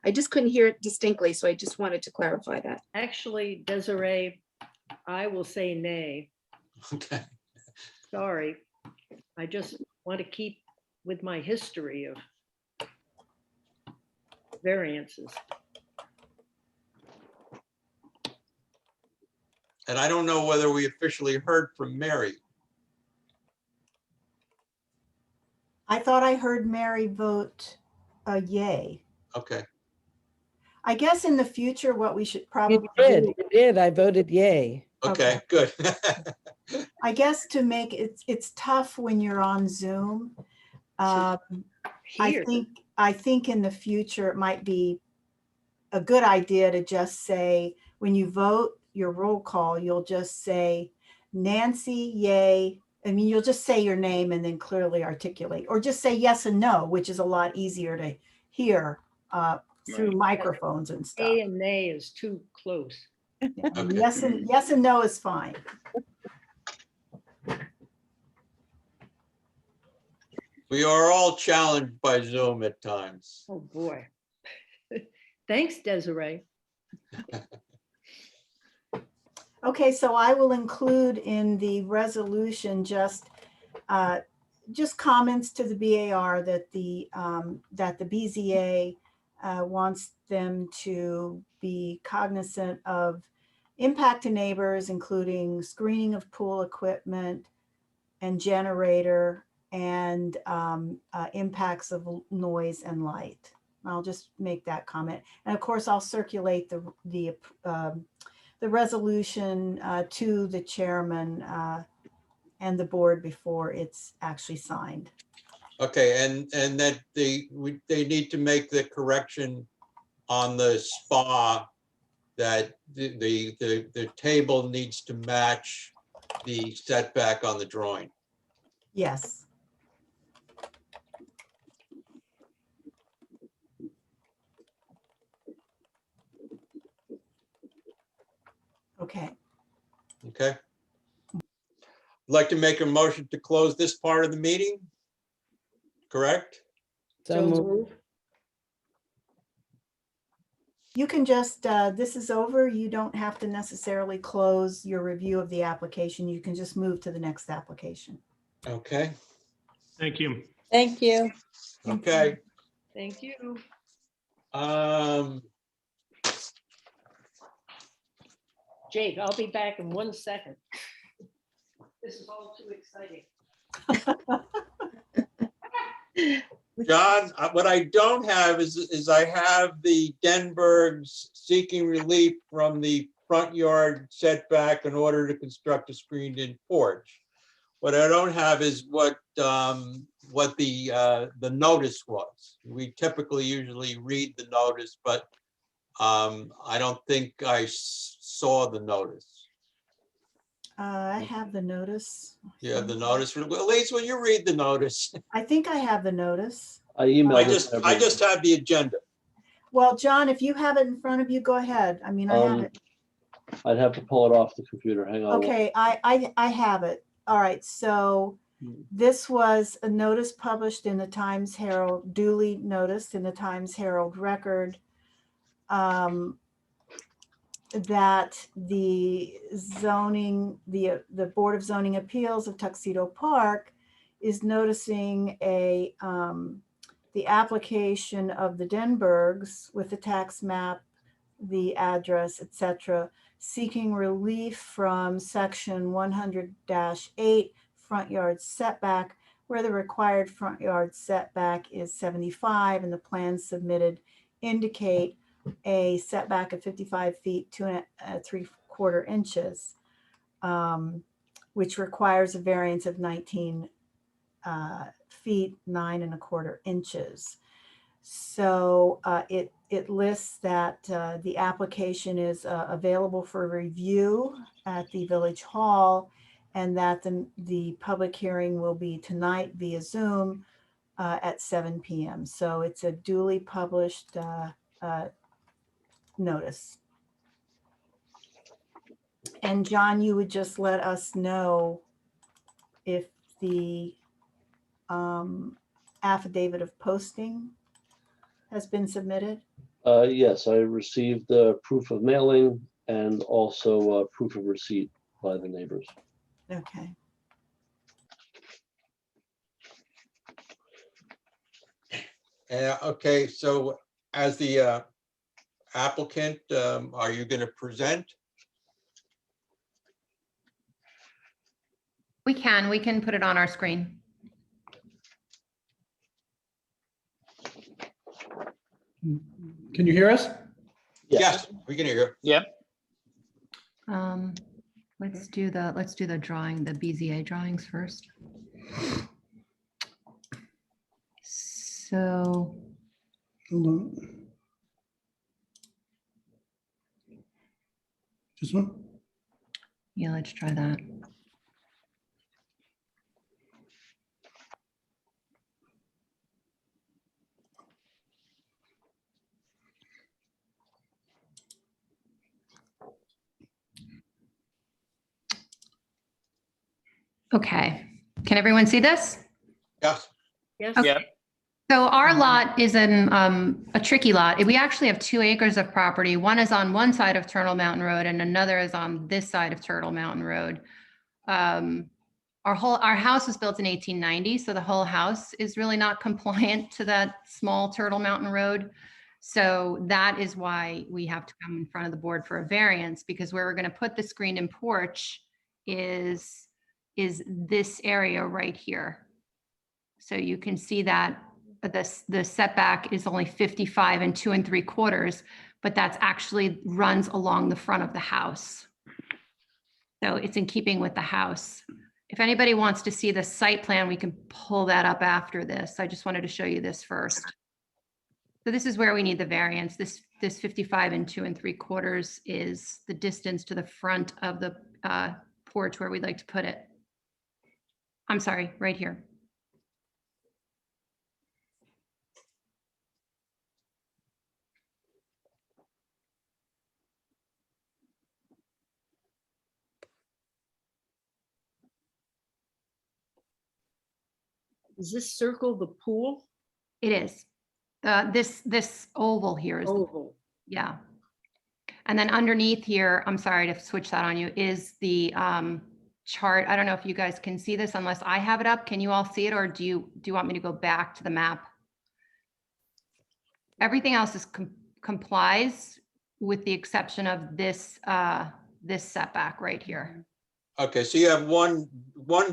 I just couldn't hear it distinctly, so I just wanted to clarify that. Actually, Desiree, I will say nay. Okay. Sorry. I just want to keep with my history of variances. And I don't know whether we officially heard from Mary. I thought I heard Mary vote a yay. Okay. I guess in the future, what we should You probably did, do, you did. I voted yay. Okay, good. I guess to make it's tough when you're on Zoom. I Here, think in the future, it might be a good idea to just say, when you vote your roll call, you'll just say Nancy, yay. I mean, you'll just say your name and then clearly articulate, or just say yes and no, which is a lot easier to hear through Right. microphones and stuff. A and nay is too close. Yeah, Okay. yes and no is fine. We are all challenged by Zoom at times. Oh, boy. Thanks, Desiree. Okay, so I will include in the resolution just comments to the BAR that the BZA wants them to be cognizant of impact to neighbors, including screening of pool equipment and generator and impacts of noise and light. I'll just make that comment. And of course, I'll circulate the resolution to the chairman and the board before it's actually signed. Okay, and that they need to make the correction on the spa that the table needs to match the setback on the drawing. Yes. Okay. Okay. I'd like to make a motion to close this part of the meeting. Correct? So So moved. move. You can just, this is over. You don't have to necessarily close your review of the application. You can just move to the next application. Okay, Thank you. Thank you. okay. Thank you. Jake, I'll be back in 1 second. This is all too exciting. John, what I don't have is I have the Denbergs seeking relief from the front yard setback in order to construct a screened-in porch. What I don't have is what what the notice was. We typically usually read the notice, but I don't think I saw the notice. I have the notice. You have the notice? Well, Elise, will you read the notice? I think I have the notice. I emailed I it. to I just have the agenda. Well, John, if you have it in front of you, go ahead. I mean, I have everyone. it. I'd have to pull it off the computer. Hang on. Okay, I have it. All right, so this was a notice published in the Times Herald, duly noticed in the Times Herald Record, that the zoning, the Board of Zoning Appeals of Tuxedo Park is noticing the application of the Denbergs with the tax map, the address, etc., seeking relief from section 100-8 front yard setback, where the required front yard setback is 75 and the plans submitted indicate a setback of 55 feet 2 3/4 inches, which requires a variance of 19 feet 9 1/4 inches. So it lists that the application is available for review at the Village Hall, and that the public hearing will be tonight via Zoom at 7 p.m. So it's a duly published notice. And John, you would just let us know if the affidavit of posting has been submitted. Yes, I received proof of mailing and also proof of receipt by the neighbors. Okay. Okay, so as the applicant, are you going to present? We can put it on our screen. Can you hear us? Yes, we can hear you. Yep. Let's do the drawing, the BZA drawings first. So Hold on. This one? yeah, let's try that. Okay, can everyone see this? Yes. Yes. Okay. Yep. So our lot is in a tricky lot. We actually have 2 acres of property. One is on one side of Turtle Mountain Road and another is on this side of Turtle Mountain Road. Our house was built in 1890, so the whole house is really not compliant to that small Turtle Mountain Road. So that is why we have to come in front of the board for a variance, because where we're going to put the screened-in porch is this area right here. So you can see that the setback is only 55 2 3/4, but that's actually runs along the front of the house. So it's in keeping with the house. If anybody wants to see the site plan, we can pull that up after this. I just wanted to show you this first. So this is where we need the variance. This 55 2 3/4 is the distance to the front of the porch where we'd like to put it. I'm sorry, right here. Does this circle the pool? It is. This oval here is, Oval. yeah. And then underneath here, I'm sorry to switch that on you, is the chart. I don't know if you guys can see this unless I have it up. Can you all see it, or do you want me to go back to the map? Everything else is complies with the exception of this this setback right here. Okay, so you have one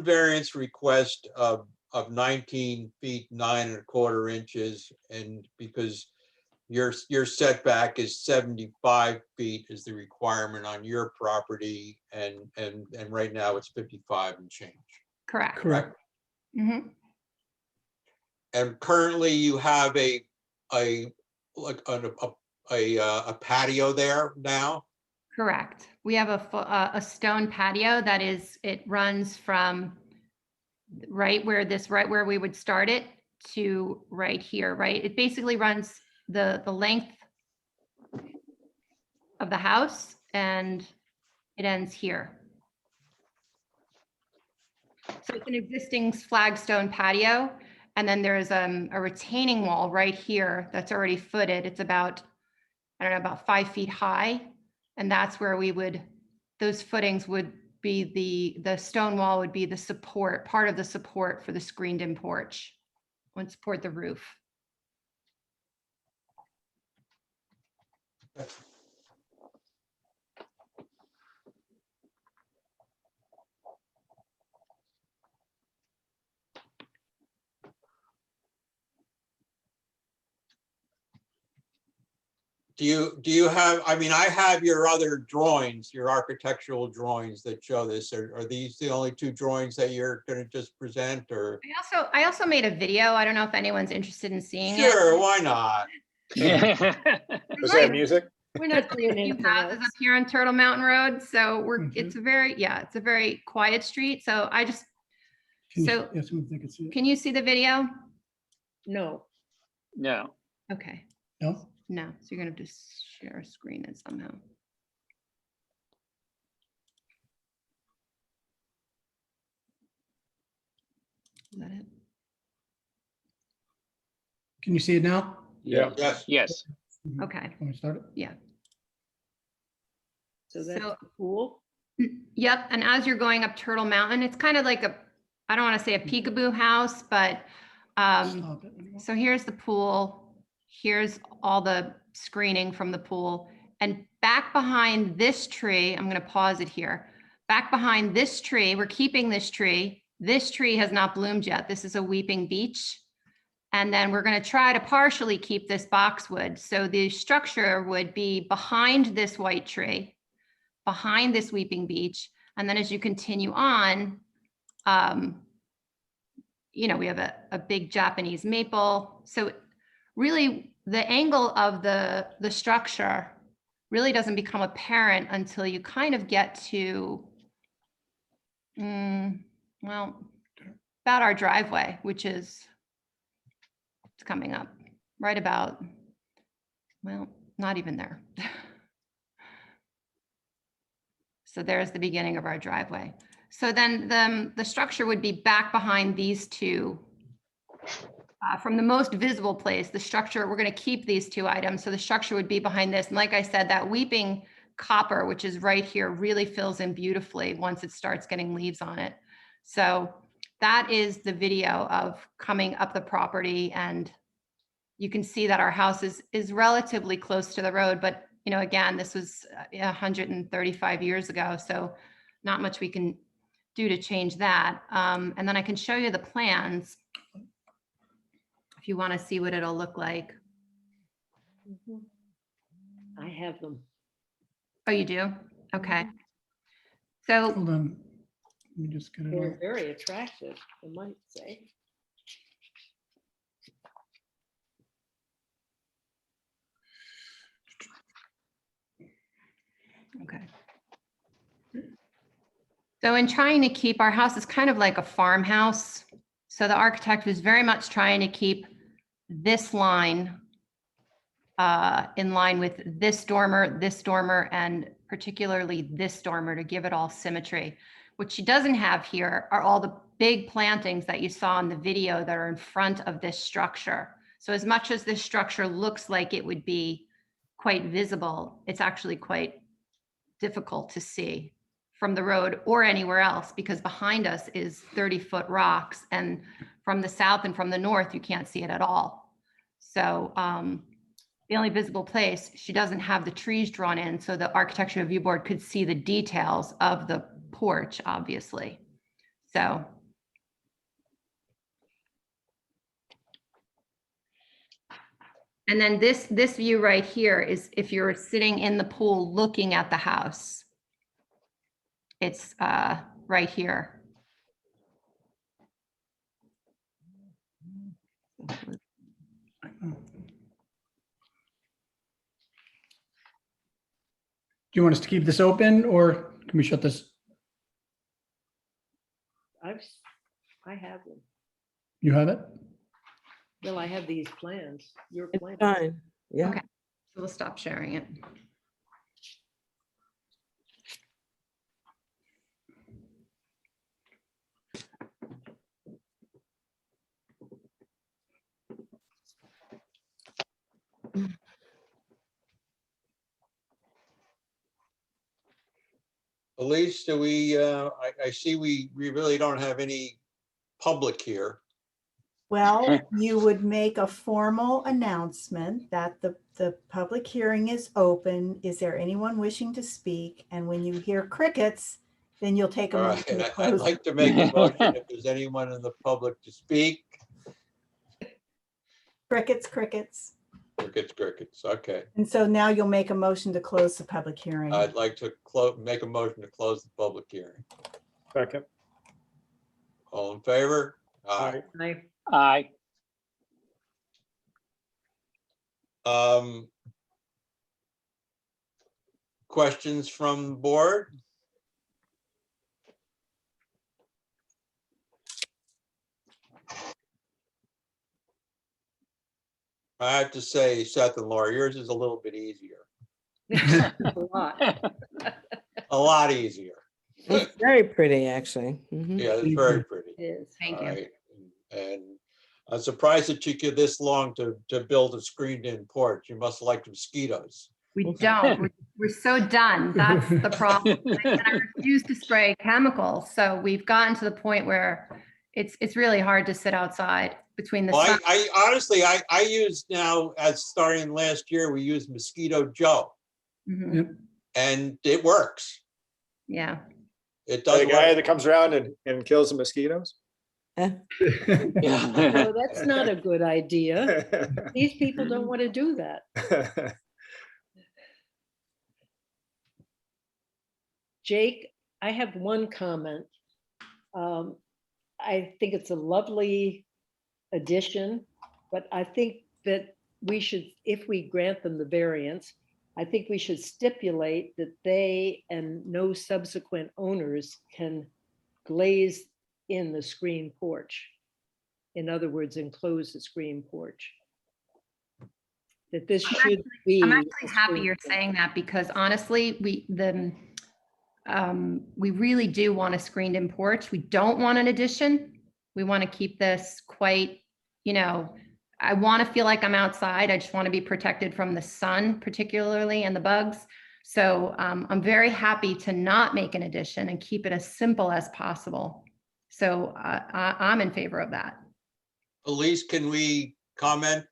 variance request of 19 feet 9 1/4 inches, and because your setback is 75 feet is the requirement on your property, and right now it's 55 and change. Correct. Correct. Mhm. And currently you have a patio there now? Correct. We have a stone patio that is, it runs from right where we would start it to right here, right? It basically runs the length of the house and it ends here. So it's an existing flagstone patio. And then there's a retaining wall right here that's already footed. It's about, I don't know, about 5 feet high. And that's where we would, those footings would be the stone wall would be the support, part of the support for the screened in porch. Would support the roof. Do you have, I mean, I have your other drawings, your architectural drawings that show this. Are these the only two drawings that you're gonna just present, or? I also made a video. I don't know if anyone's interested in seeing it. Sure, why not? Was that music? We're not doing Few anything houses else. up here on Turtle Mountain Road, so Mhm. it's a very quiet street. So I just, Can you- So- yeah, someone think it's it? can you see the video? No, No. Okay, No? no, so you're gonna have to share a screen then somehow. Is that it? Can you see it now? Yeah. Yes. Yes. Mhm. Okay, Want me to start it? so that's So- the pool. yep, and as you're going up Turtle Mountain, it's kind of like I don't want to say a peekaboo house, but Stop it. so here's the pool. Here's all the screening from the pool. And back behind this tree, I'm going to pause it here. Back behind this tree, we're keeping this tree. This tree has not bloomed yet. This is a weeping beech. And then we're going to try to partially keep this boxwood. So the structure would be behind this white tree, behind this weeping beech. And then as you continue on, you know, we have a big Japanese maple. So really the angle of the structure really doesn't become apparent until you kind of get to, well, about our driveway, which is, it's coming up right about, well, not even there. So there's the beginning of our driveway. So then the structure would be back behind these two. From the most visible place, the structure, we're going to keep these two items. So the structure would be behind this. And like I said, that weeping copper, which is right here, really fills in beautifully once it starts getting leaves on it. So that is the video of coming up the property. And you can see that our house is relatively close to the road. But, you know, again, this was 135 years ago. So not much we can do to change that. And then I can show you the plans if you want to see what it'll look like. I have them. Oh, you do? Okay. So Hold on. Let me just get it They're on. very attractive, I might say. okay. So in trying to keep our house is kind of like a farmhouse. So the architect was very much trying to keep this line in line with this dormer, and particularly this dormer to give it all symmetry. What she doesn't have here are all the big plantings that you saw in the video that are in front of this structure. So as much as this structure looks like it would be quite visible, it's actually quite difficult to see from the road or anywhere else, because behind us is 30-foot rocks, and from the south and from the north, you can't see it at all. So the only visible place, she doesn't have the trees drawn in, so the architecture review board could see the details of the porch, obviously. So. And then this view right here is if you're sitting in the pool looking at the house. It's right here. Do you want us to keep this open or can we shut this? I have them. You have it? Well, I have these plans, your It's plans. fine. Yeah. Okay. So we'll stop sharing it. Elise, do we, I see we really don't have any public here. Well, you would make a formal announcement that the public hearing is open. Is there anyone wishing to speak? And when you hear crickets, then you'll take a All motion right, to I'd close. like to make a motion if there's anyone in the public to speak. Crickets, crickets. Crickets, okay. And so now you'll make a motion to close the public hearing. I'd like to make a motion to close the public hearing. Second. All in favor? Aye. Aye. Questions from the board? I have to say, Seth and Laura, yours is a little bit easier, A lot. a lot easier. It's very pretty, actually. Mhm. Yeah, it's very pretty. It is. Thank All you. right. And I'm surprised it took you this long to build a screened-in porch. You must like mosquitoes. We don't. We're so done. That's the problem. And I refuse to spray chemicals. So we've gotten to the point where it's really hard to sit outside between the Well, sun. I honestly, I use now, as starting last year, we use Mosquito Joe, Mhm. Yep. and it works. Yeah. It does The guy work. that comes around and kills the mosquitoes? Eh, No, that's not a good idea. These people don't want to do that. Jake, I have one comment. I think it's a lovely addition, but I think that we should, if we grant them the variance, I think we should stipulate that they and no subsequent owners can glaze in the screen porch. In other words, enclose the screen porch. That this should be. I'm actually a happy screen you're porch. saying that because honestly, we really do want a screened in porch. We don't want an addition. We want to keep this quite, I want to feel like I'm outside. I just want to be protected from the sun particularly and the bugs. So I'm very happy to not make an addition and keep it as simple as possible. So I'm in favor of that. Elise, can we comment?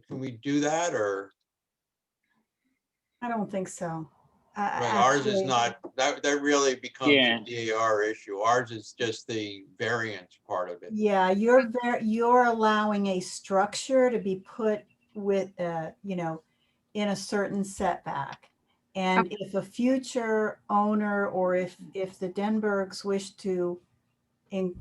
Can we do that, or? I don't think so. Right, ours is Actually, not, that really becomes Yeah. a DAR issue. Ours is just the variance part of it. Yeah, you're allowing a structure to be put with, in a certain setback. And if a future owner or if the Denbergs wish to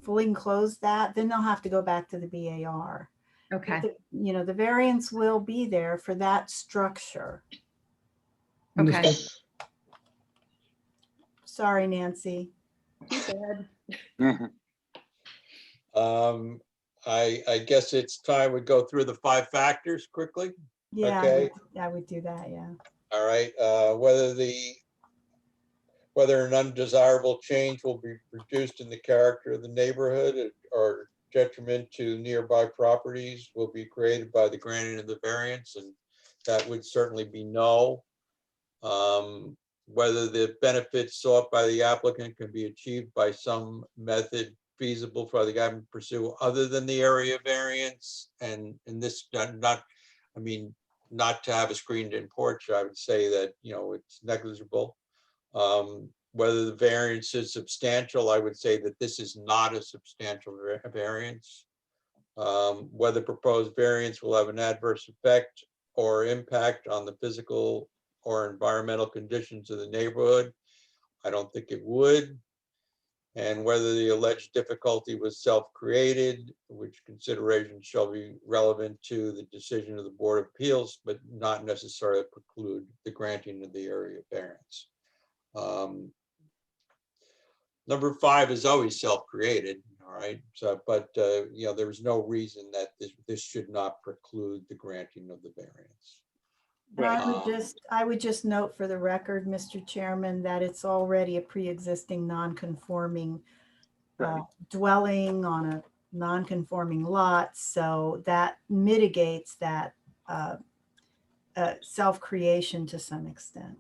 fully enclose that, then they'll have to go back to the BAR. Okay. The variance will be there for that structure. Okay. Sorry, Nancy. Too bad. I guess it's time we go through the 5 factors quickly. Yeah, Okay. I would do that, yeah. All right, whether an undesirable change will be produced in the character of the neighborhood or detriment to nearby properties will be created by the granting of the variance, and that would certainly be no. Whether the benefits sought by the applicant can be achieved by some method feasible for the government to pursue other than the area variance, and in this, not to have a screened-in porch, I would say that, it's negligible. Whether the variance is substantial, I would say that this is not a substantial variance. Whether proposed variance will have an adverse effect or impact on the physical or environmental conditions of the neighborhood, I don't think it would. and whether the alleged difficulty was self-created, which consideration shall be relevant to the decision of the Board of Appeals, but not necessarily preclude the granting of the area variance. Number 5 is always self-created, all right? So, but you know, there is no reason that this should not preclude the granting of the variance. And Right. I would just note for the record, Mr. Chairman, that it's already a pre-existing non-conforming dwelling on a non-conforming lot, so that mitigates that self-creation to some extent.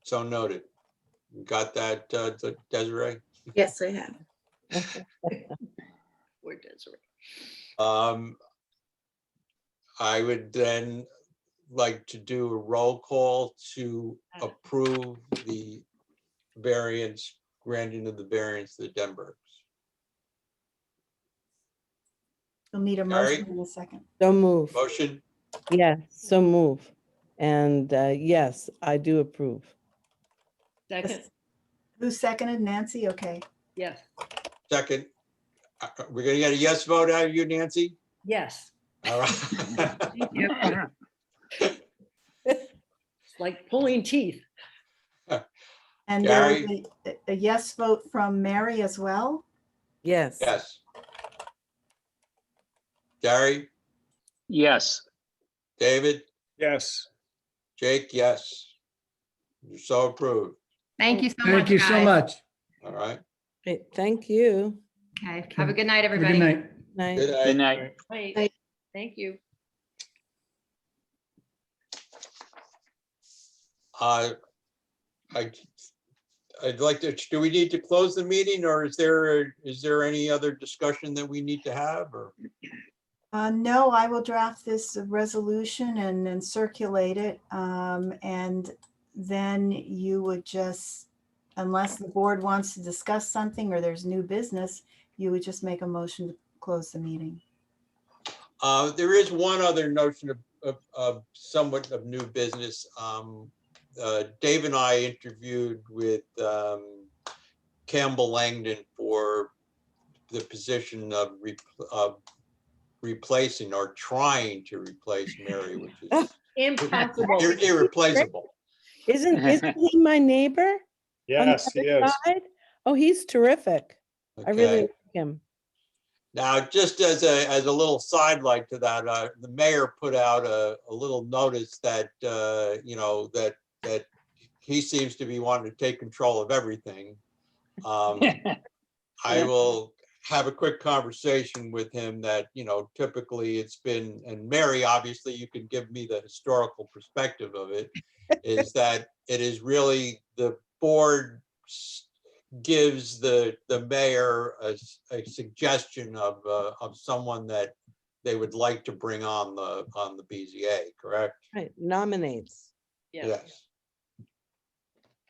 So noted. You got that, Desiree? Yes, I have. Where Desiree? I would then like to do a roll call to approve the variance, granting of the variance to the Denbergs. You'll need a Gary? motion in a second. So move. Motion, Yeah, so move. And yes, I do approve. Second, Who seconded? Nancy? Okay. yes, second. We're gonna get a yes vote out of you, Nancy? yes. All right. It's like pulling teeth. And there was Gary? a yes vote from Mary as well? Yes. Yes. Gary, Yes. David, Yes. Jake, yes. You're so approved. Thank you so much, Thank you so guys. much. All right. Great, thank you. Okay, have a good night, Have a everybody. good night. Night. Good Good night. night. Right, thank you. I'd like to, do we need to close the meeting, or is there any other discussion that we need to have, or? No, I will draft this resolution and then circulate it. And then you would just, unless the board wants to discuss something or there's new business, you would just make a motion to close the meeting. There is one other notion of somewhat of new business. Dave and I interviewed with Campbell Langdon for the position of replacing or trying to replace Mary, which is Impossible. irreplaceable. Isn't he my neighbor? on the Yes, he other is. side? Oh, he's terrific. I really Okay. like him. Now, just as a little sidelight to that, the mayor put out a little notice that, you know, that he seems to be wanting to take control of everything. I will have a quick conversation with him that, you know, typically it's been, and Mary, obviously you can give me the historical perspective of it, is that it is really the board gives the mayor a suggestion of someone that they would like to bring on the BZA, correct? Right, nominates. Yeah. Yes.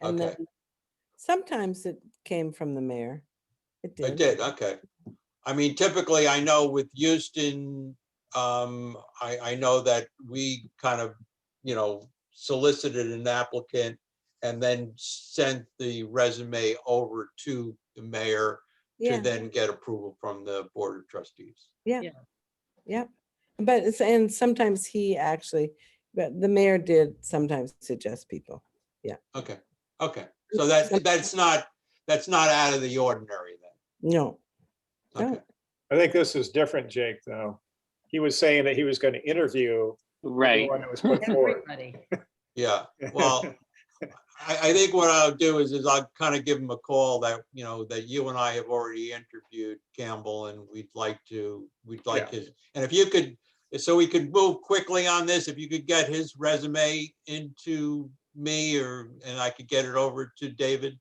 And Okay. then sometimes it came from the mayor. It I did. did, okay. I mean, typically, I know with Houston, I know that we kind of, you know, solicited an applicant and then sent the resume over to the mayor to Yeah, then get approval from the Board of Trustees. yeah, Yeah. yeah. But it's, and sometimes he actually, but the mayor did sometimes suggest people. Okay, okay. So that's not out of the ordinary then. No, Okay. No. I think this is different, Jake, though. He was saying that he was going to interview Right. everyone that was put forward. Everybody. Yeah, well, I think what I'll do is I'll kind of give him a call that, you know, that you and I have already interviewed Campbell, and we'd like Yeah. his, and if you could, so we could move quickly on this, if you could get his resume into me and I could get it over to David.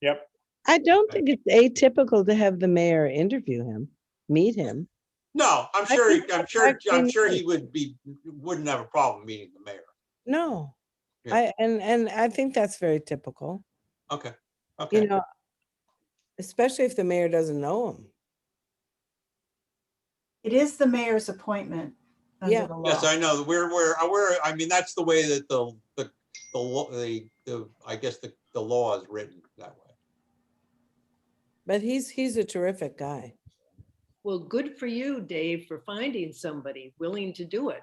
Yep. I don't think it's atypical to have the mayor interview him, meet him. No, I'm I sure, think I'm that's sure, I'm actually sure nice. he wouldn't have a problem meeting the mayor. No, Yeah. and I think that's very typical, Okay, you okay. know, especially if the mayor doesn't know him. It is the mayor's appointment under Yeah. the law. Yes, I know. I mean, that's the way that the I guess the the law is written that way. But he's a terrific guy. Well, good for you, Dave, for finding somebody willing to do it.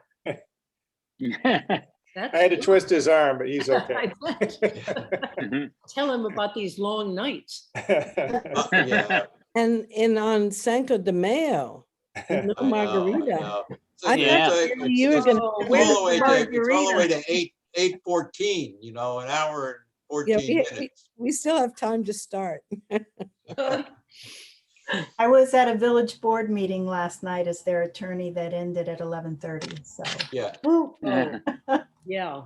That's I had to good. twist his arm, but he's okay. I bet. Tell him about these long nights. Yeah, And on Cinco de Mayo, no I know, I margarita. know. I Yeah. thought It's- you were it's- gonna. Oh, It's where's all the way the to, it's all the way margarita? to 8:14, you know, an hour and Yeah, 14 minutes. we still have time to start. I was at a village board meeting last night as their attorney that ended at 11:30, so. Yeah. Oh, yeah.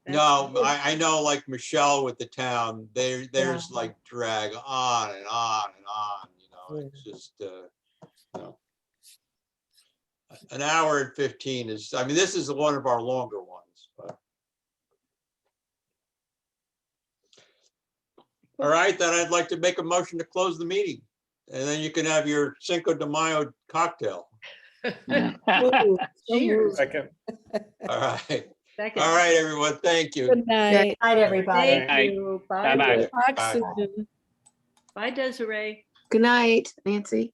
No, I know like Michelle with the town, there's like drag on and on and on, you know, it's just, you know. An hour and 15 is, I mean, this is one of our longer ones, but. All right, then I'd like to make a motion to close the meeting. And then you can have your Cinco de Mayo cocktail. Ooh, so Cheers. moved. Second. All right. Second. All right, everyone. Thank you. Good night. Night, everybody. Thank you. Bye-bye. Talk Bye. soon. Bye, Desiree. Good night, Nancy.